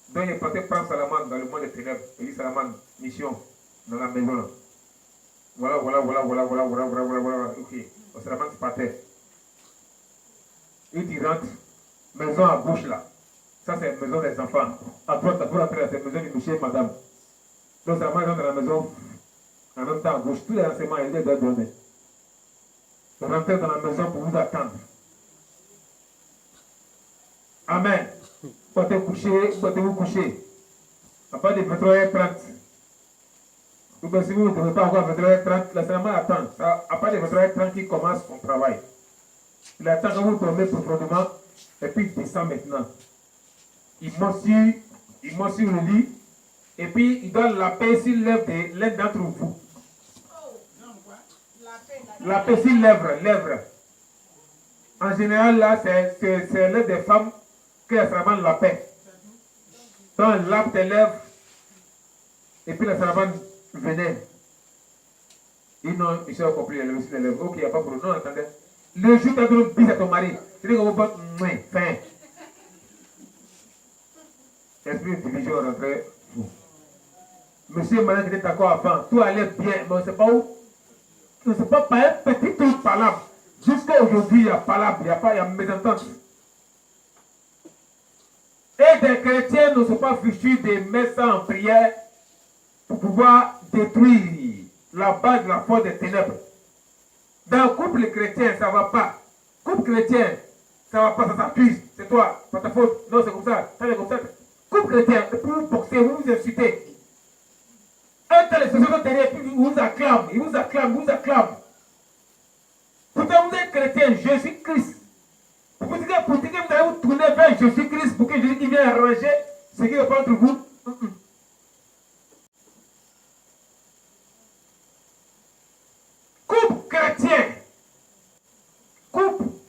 Donc, il partait prendre Salaman dans le monde des ténèbres. Il dit, Salaman, mission, dans la maison là. Voilà. Ok, Salaman se partait. Il dit, rentre, maison à gauche là. Ça, c'est la maison des enfants. À droite, à droite, c'est la maison du monsieur et madame. Donc, Salaman rentre dans la maison, en même temps à gauche. Tous les renseignements, il les doit donner. Rentrez dans la maison pour vous attendre. Amen. Portez-vous coucher. À part de 23h30. Ou bien si vous ne devez pas avoir 23h30, la semaine attend. À part de 23h30, il commence son travail. Il attend que vous dormez profondément et puis il descend maintenant. Il monte sur le lit et puis il doit laper s'il lève l'un d'entre vous. La petite lèvre. En général, là, c'est l'œuvre des femmes qui est vraiment la paix. Donc, elle lave tes lèvres et puis la salamane venait. Et non, il s'est compris, elle aussi les lèvres. Ok, il n'y a pas de problème. Non, attendez. Le jour où tu as donné bis à ton mari, tu dis qu'on va pas fin. Esprit de division rentré. Monsieur et madame qui étaient d'accord avant, tout allait bien, mais on ne sait pas où. On ne sait pas par un petit truc palabre. Jusqu'à aujourd'hui, il y a palabre, il y a mésentente. Et des chrétiens ne sont pas fichus de mettre ça en prière pour pouvoir détruire la base de la force des ténèbres. Dans le couple chrétien, ça ne va pas. Couple chrétien, ça ne va pas, ça s'accuse. C'est toi, pas ta faute. Non, c'est comme ça, c'est comme ça. Couple chrétien, pour vous boxer, vous vous insultez. Un tel est derrière, puis il vous acclame. Pourtant, vous êtes chrétien, Jésus-Christ. Pour que vous allez vous tourner vers Jésus-Christ pour que Jésus vienne arranger ce qui est pas entre vous.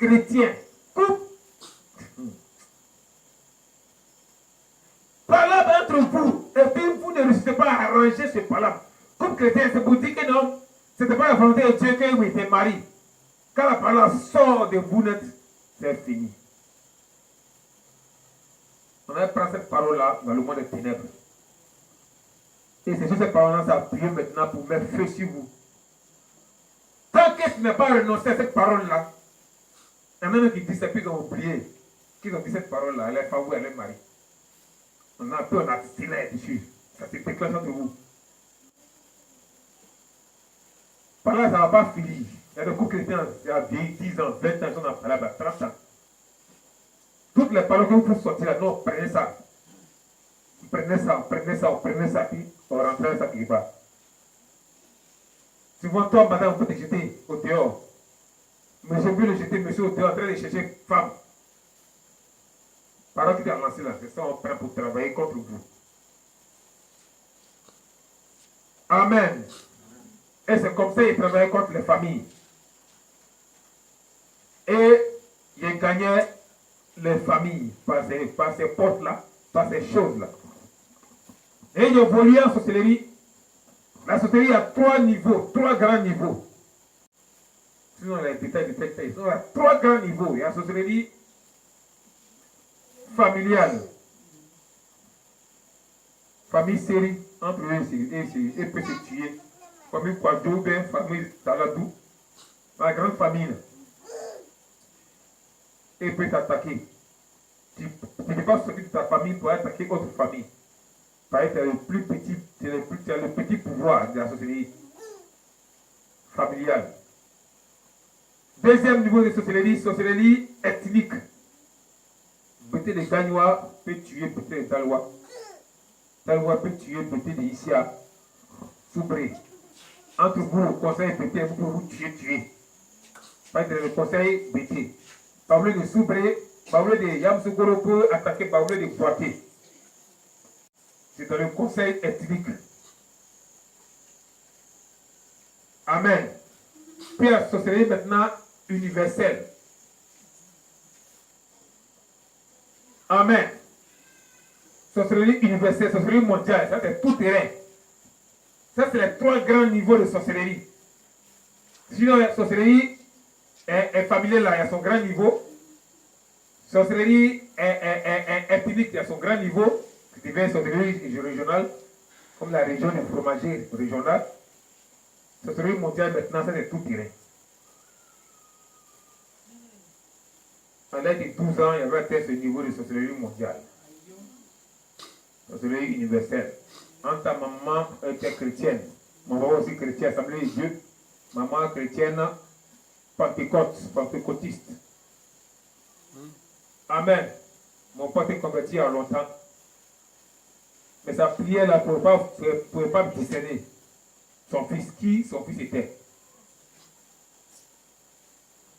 chrétien, couple, palabre entre vous, et puis vous ne réussissez pas à arranger ce palabre. Comme chrétien, c'est pour dire que non, ce n'était pas la volonté de Dieu que vous étiez mariés. Quand la parole sort de vous net, c'est fini. On a pris cette parole-là dans le monde des ténèbres. Et c'est sur cette parole-là, ça a prié maintenant pour mettre feu sur vous. Tant que tu n'as pas renoncé à cette parole-là, il y en a qui disent, puis ils ont oublié, qu'ils ont dit cette parole-là, elle est favorable, elle est mariée. On a un peu un abstinent dessus. Ça se déclenche entre vous. Par là, ça ne va pas finir. Il y a des coups chrétiens, il y a 10 ans, 20 ans, ils sont en parole, 30 ans. Toutes les paroles que vous pouvez sortir là, non, prenez ça. Prenez ça, puis on rentre dans ça qui va. Souvent, toi, madame, on peut te jeter au dehors. Mais j'ai vu le jeter, monsieur, au dehors, en train de chercher femme. Parole qui t'a lancé là, c'est ça, on prend pour travailler contre vous. Amen. Et c'est comme ça qu'il travaillait contre les familles. Et il gagnait les familles par ces portes-là, par ces choses-là. Et il évoluait en sorcellerie. La sorcellerie a 3 niveaux, 3 grands niveaux. Sinon, les détails, il y a 3 grands niveaux. Il y a la sorcellerie familiale. Famille série, entre eux, et peut se tuer. Famille Kwadjo, famille Taladou. La grande famille. Et peut t'attaquer. Tu ne peux pas sortir de ta famille pour attaquer autre famille. Par exemple, tu as le petit pouvoir de la société familiale. Deuxième niveau de sorcellerie ethnique. Bété de Gagnois peut tuer Bété de Dalois. Dalois peut tuer Bété de Issia. Soubré. Entre vous, le conseil Bété, vous pouvez vous tuer. Par exemple, le conseil Bété. Parler de Soubré, parler de Yamsoukoro peut attaquer parler de Boité. C'est dans le conseil ethnique. Amen. Puis la sorcellerie maintenant universelle. Amen. Sorcellerie universelle, sorcellerie mondiale, ça c'est tout terrain. Ça c'est les 3 grands niveaux de sorcellerie. Sinon, la sorcellerie est familiale, là, il y a son grand niveau. Sorcellerie ethnique, il y a son grand niveau. Qui devient sorcellerie régionale, comme la région des fromagers régionale. Sorcellerie mondiale, maintenant, c'est tout terrain. À l'âge de 12 ans, il y avait atteint ce niveau de sorcellerie mondiale. Sorcellerie universelle. Quand ta maman était chrétienne, mon papa aussi chrétien, Assemblée de Dieu, maman chrétienne, pentecôtiste. Amen. Mon père était converti il y a longtemps. Mais sa prière là ne pouvait pas discerner son fils, qui son fils était.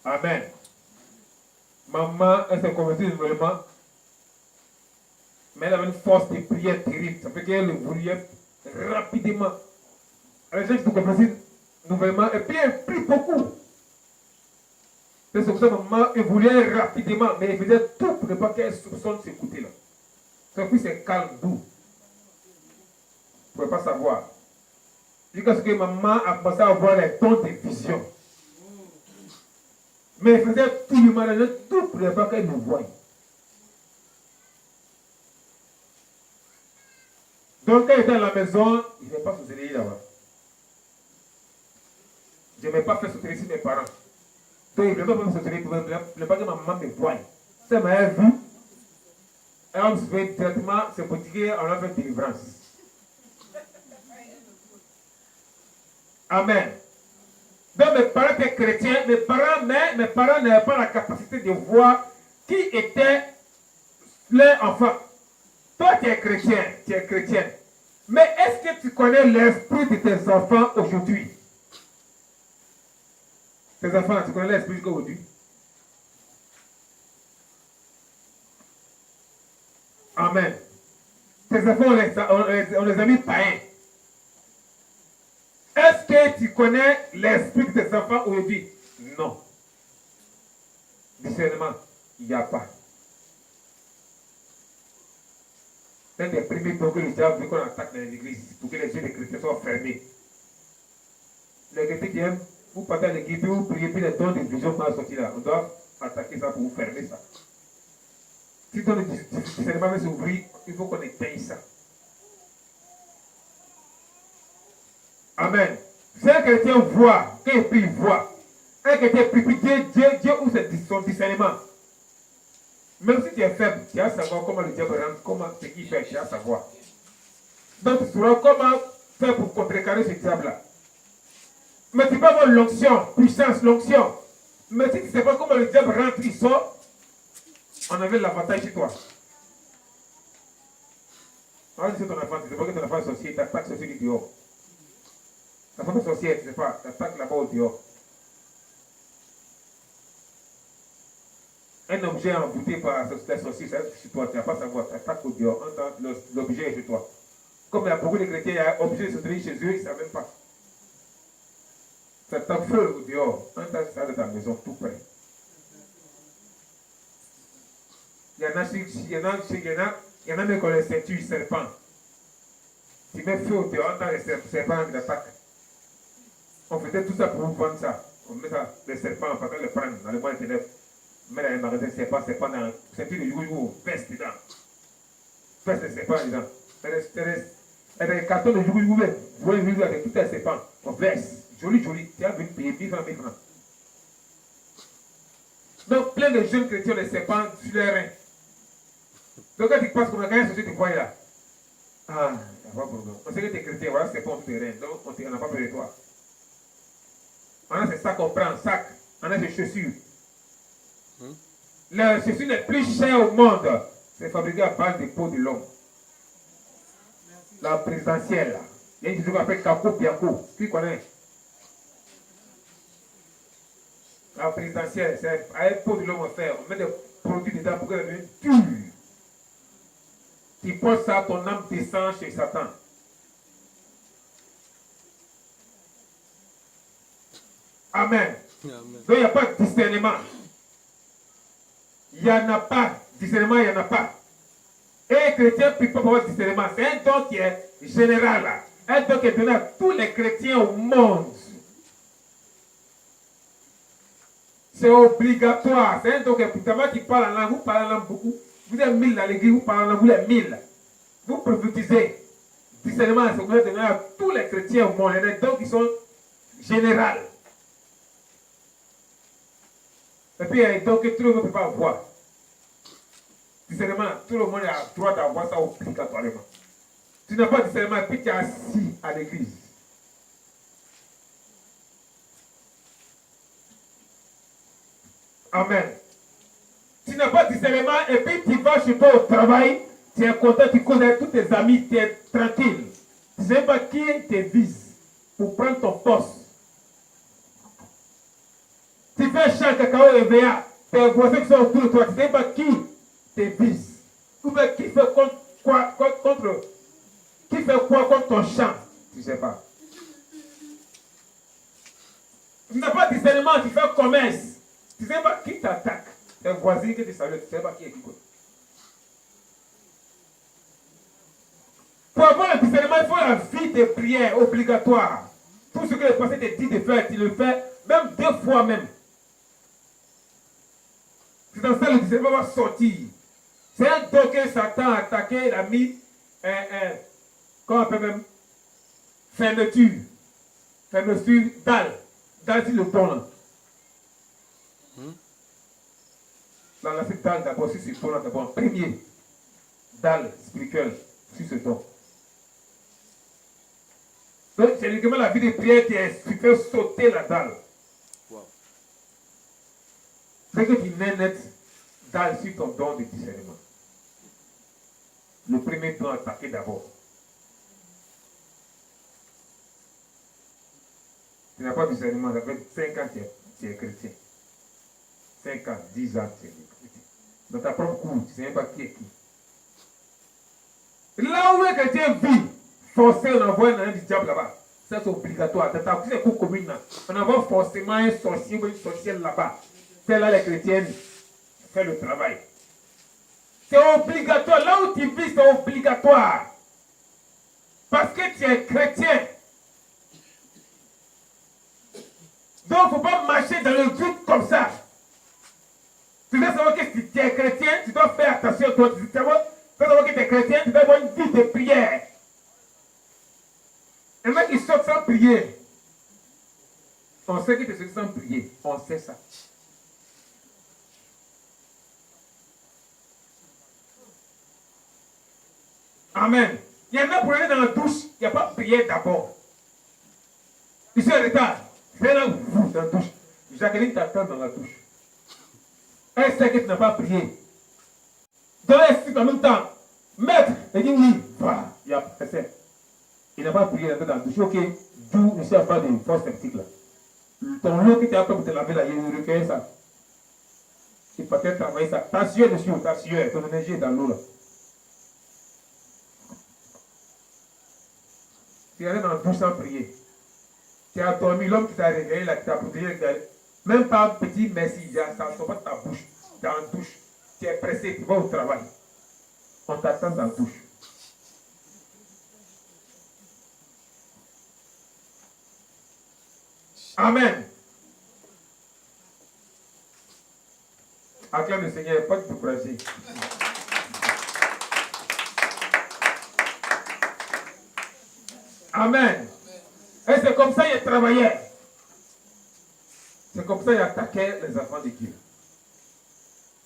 Amen. Maman, elle s'est convertie nouvellement. Mais elle avait une force de prière terrible. Ça fait qu'elle le voulait rapidement. Elle s'est convertie nouvellement et puis elle prie beaucoup. C'est pour ça que maman évoluait rapidement, mais elle faisait tout pour ne pas qu'elle soupçonne ce côté-là. Son fils est calme, doux. Vous ne pouvez pas savoir. Jusqu'à ce que maman a commencé à avoir les dons de vision. Mais elle faisait tout le mal, tout pour ne pas qu'elle nous voie. Donc quand elle était à la maison, il ne fait pas sorcellerie là-bas. Je n'aimais pas faire sorcellerie sur mes parents. Donc il ne voulait pas faire sorcellerie pour ne pas que ma maman me voie. Ça m'a vu. Et on se fait directement, c'est pour dire qu'on a fait délivrance. Amen. Donc mes parents étaient chrétiens, mes parents n'avaient pas la capacité de voir qui était leur enfant. Toi tu es chrétien, tu es chrétienne. Mais est-ce que tu connais l'esprit de tes enfants aujourd'hui? Tes enfants, tu connais l'esprit jusqu'aujourd'hui? Amen. Tes enfants, on les a mis païens. Est-ce que tu connais l'esprit de tes enfants aujourd'hui? Non. discernement, il n'y a pas. L'un des premiers dons que le diable veut qu'on attaque dans l'église, pour que les yeux des chrétiens soient fermés. Les chrétiens qui aiment, vous partez à l'église, puis vous priez, puis les dons de vision vont sortir là. On doit attaquer ça pour vous fermer ça. Si le don de discernement veut s'ouvrir, il faut qu'on éteigne ça. Amen. Si un chrétien voit, qu'il prie, il voit. Un chrétien prie, puis Dieu ouvre son discernement. Même si tu es faible, tu as à savoir comment le diable rentre, comment ce qu'il fait, tu as à savoir. Donc tu sauras comment faire pour contrecarrer ce diable-là. Mais tu peux avoir l'onction, puissance, l'onction. Mais si tu ne sais pas comment le diable rentre, il sort, on avait l'avantage chez toi. Alors, tu sais ton enfant, tu ne sais pas que ton enfant est sorcier, tu attaques sorcier qui est dehors. La femme est sorcière, tu ne sais pas, tu attaques là-bas au dehors. Un objet embouté par la sorcière, ça sur toi, tu n'as pas savoir, tu attaques au dehors, l'objet est chez toi. Comme il y a beaucoup de chrétiens, il y a un objet de se trouver chez eux, ils ne savent même pas. Ça tape feu au dehors, un tas ça de ta maison, tout près. Il y en a même qu'on les ceinture serpent. Tu mets feu au dehors, dans les serpents qui l'attaquent. On faisait tout ça pour vous vendre ça. On met ça, les serpents, on peut les prendre dans le mois de ténèbres. On met dans les magasins serpents dans la ceinture de joujou, veste dedans. Veste de serpent dedans. Et les cartons de joujou, vous voyez avec tout un serpent, on veste. Joli, joli. Tu as vu payer 1000 francs, 1000 francs. Donc, plein de jeunes chrétiens, les serpents sur les reins. Donc, quand tu passes comme un gars, tu te vois là. Ah, il n'y a pas de problème. On sait que tu es chrétien, voilà, c'est pas sur tes reins. Donc, on n'a pas peur de toi. On a ces sacs, on prend, sac. On a des chaussures. La chaussure les plus chères au monde, c'est fabriqué à base de peau de l'homme. La présidentielle, là. Il y a une chose qu'on appelle Kako Bianco. Qui connaît? La présidentielle, c'est avec peau de l'homme à faire. On met des produits dedans pour qu'elle devienne dure. Tu portes ça, ton âme descend chez Satan. Amen.
Amen.
Donc il n'y a pas de discernement. Il n'y en a pas. Discernement, il n'y en a pas. Et les chrétiens ne peuvent pas avoir discernement. C'est un don qui est général. Là. Un don qui est donné à tous les chrétiens au monde. C'est obligatoire. C'est un don qui est pour qui parle en langue. Vous parlez en langue beaucoup. Vous êtes 1000 dans l'église, vous parlez en langue, vous êtes 1000. Vous prophétisez. Discernement, c'est donné à tous les chrétiens au monde. Il y a des dons qui sont généraux. Et puis il y a des dons que tout le monde ne peut pas avoir. Discernement, tout le monde a le droit d'avoir ça obligatoirement. Tu n'as pas de discernement et puis tu es assis à l'église. Amen. Tu n'as pas de discernement et puis tu vas chez toi au travail, tu es content, tu connais tous tes amis, tu es tranquille. Tu ne sais pas qui te vise pour prendre ton poste. Tu fais chant cacao et VA, tes voisins qui sont autour de toi, tu ne sais pas qui te vise. Ou bien qui fait quoi contre ton chant, tu ne sais pas. Tu n'as pas de discernement, tu fais commerce. Tu ne sais pas qui t'attaque. Tes voisins qui te saluent, tu ne sais pas qui est qui. Pour avoir le discernement, il faut la vie de prière obligatoire. Tout ce que le passé te dit de faire, tu le fais, même 2 fois même. C'est dans ça que le discernement va sortir. C'est un don que Satan a attaqué, il a mis comment on appelle même fermeture, dalle sur le pont là. Dans la cette dalle d'abord, sur ce pont là d'abord, premier dalle spirituelle sur ce don. Donc c'est uniquement la vie de prière qui fait sauter la dalle.
Wow.
C'est que tu mets net dalle sur ton don de discernement. Le premier don attaqué d'abord. Tu n'as pas de discernement, ça fait 5 ans que tu es chrétien. 5 ans, 10 ans que tu es chrétien. Dans ta propre cour, tu ne sais même pas qui est qui. Là où un chrétien vit, forcé, on envoie un du diable là-bas. Ça c'est obligatoire. Dans ta cour commune, on envoie forcément un sorcier ou une sorcière là-bas. C'est là les chrétiennes. fais le travail. C'est obligatoire. Là où tu vis, c'est obligatoire. Parce que tu es chrétien. Donc, il ne faut pas marcher dans le doute comme ça. Tu dois savoir que si tu es chrétien, tu dois faire attention à toi. Tu dois savoir que tu es chrétien, tu dois avoir une vie de prière. Un mec qui sort sans prier. On sait que tu es sans prier. On sait ça. Amen. Il y en a pour aller dans la douche, il n'y a pas de prière d'abord. Ils sont en retard. Fais là, vous, dans la douche. Jacqueline t'attend dans la douche. Elle sait que tu n'as pas prié. Donc elle explique en même temps. Maître, elle dit oui, va. Il a passé. Il n'a pas prié dans la douche. Ok, d'où je suis à faire des fausses sceptiques là. Ton lot qui t'est appelé pour te laver là, il recueille ça. Il peut peut-être travailler ça. Ta sueur dessus, ta sueur, ton énergie est dans l'eau là. Tu es allé dans la douche sans prier. Tu as dormi, l'homme qui t'a réveillé, là, qui t'a protégé, même pas un petit merci, ça ne sort pas de ta bouche. Tu es en douche. Tu es pressé, tu vas au travail. On t'attend dans la douche. Amen. Acclame le Seigneur, pas de décourager. Amen. Et c'est comme ça qu'il travaillait. C'est comme ça qu'il attaquait les enfants de Dieu.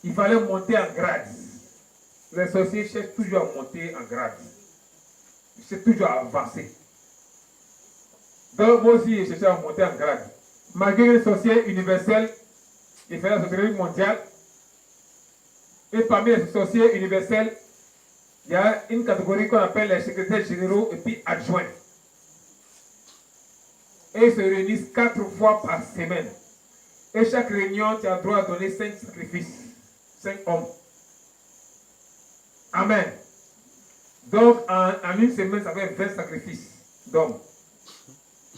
Il fallait monter en grade. Les sorciers cherchent toujours à monter en grade. Ils cherchent toujours à avancer. Donc moi aussi, j'ai cherché à monter en grade. Malgré les sorciers universels, il fait la sorcellerie mondiale. Et parmi les sorciers universels, il y a une catégorie qu'on appelle les secrétaires généraux et puis adjoints. Et ils se réunissent 4 fois par semaine. Et chaque réunion, tu as le droit à donner 5 sacrifices. 5 hommes. Amen. Donc, en une semaine, ça fait 20 sacrifices d'hommes.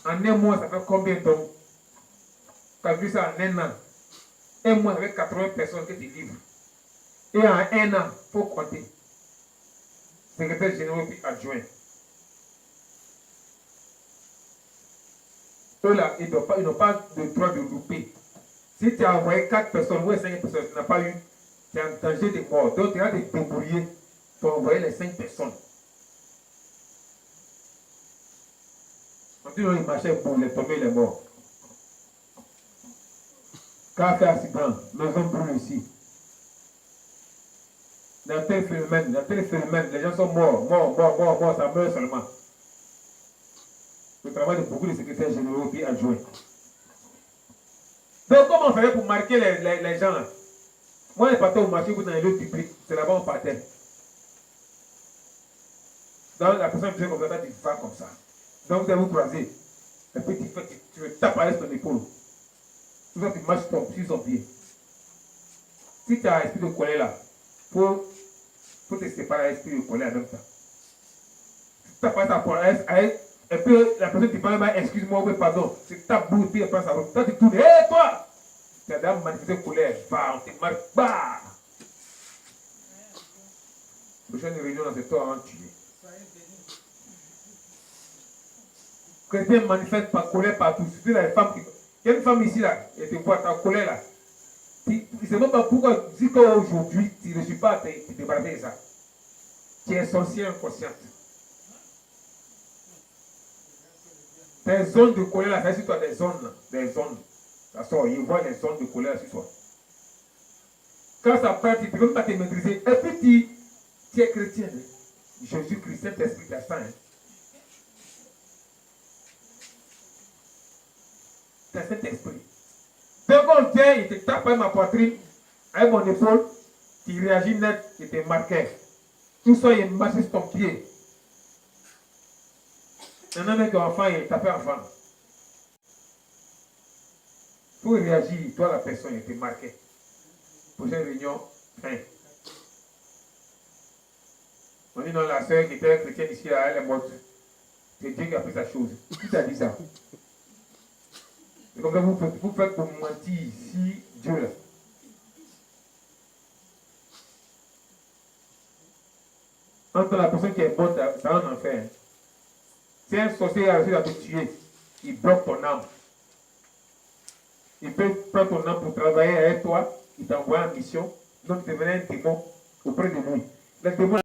En un mois, ça fait combien d'hommes? Calcule ça en un an. Un mois, ça fait 80 personnes que tu livres. Et en un an, il faut compter. Secrétaire général et adjoint. Eux là, ils n'ont pas le droit de louper. Si tu as envoyé 4 personnes ou 5 personnes, tu n'as pas eu, tu es en danger de mort. Donc tu as des débrouillés pour envoyer les 5 personnes. On dit qu'ils marchaient pour les tomber, les morts. Quand fait accident, maison brûle ici. Dans tel phénomène, les gens sont morts, ça meurt seulement. Le travail de beaucoup de secrétaires généraux et adjoints. Donc, comment on ferait pour marquer les gens là? Moi, je partais au marché ou dans les lieux publics, c'est là-bas on partait. Donc, la personne faisait comme ça, tu vas comme ça. Donc, vous allez vous croiser. Et puis, tu veux taper à ton épaule. Tu marches sur son pied. Si tu as un esprit de colère là, faut te séparer à l'esprit de colère en même temps. Tu tapes à ta colère, et puis la personne qui parle, excuse-moi, oui, pardon. C'est ta bouche, puis elle passe à l'autre. Toi, tu tournes, hé, toi! Tu as déjà manifesté colère, va, on te marque, bah! Prochaine réunion dans ce temps, on va tuer. Chrétien manifeste par colère partout. Surtout les femmes qui. Il y a une femme ici, là, et tu vois ta colère, là. Tu ne sais même pas pourquoi, si aujourd'hui, tu ne suis pas à te débarrasser de ça. Tu es sorcière inconsciente. Tes zones de colère, là, c'est sur toi des zones. Ça sort, il voit les zones de colère sur toi. Quand ça part, tu ne peux même pas te maîtriser. Et puis tu es chrétien. Hein? Jésus-Christ, Saint-Esprit, tu as ça. Hein? Tu as cet esprit. Donc on vient, il te tape à ma poitrine, avec mon épaule, tu réagis net, il te marquait. Tout ça, il marche sur ton pied. Un mec enfant, il tape enfant. Pour réagir, toi la personne, il te marquait. Prochaine réunion, fin. On dit non, la soeur qui était chrétienne ici, elle est morte. C'est Dieu qui a fait sa chose. Qui t'a dit ça? C'est comme ça que vous faites pour mentir ici, Dieu là. entre la personne qui est bonne, c'est un enfer. Si un sorcier a réussi à te tuer, il bloque ton âme. Il peut prendre ton âme pour travailler avec toi, il t'envoie en mission, donc devenir un démon auprès de lui. Le démon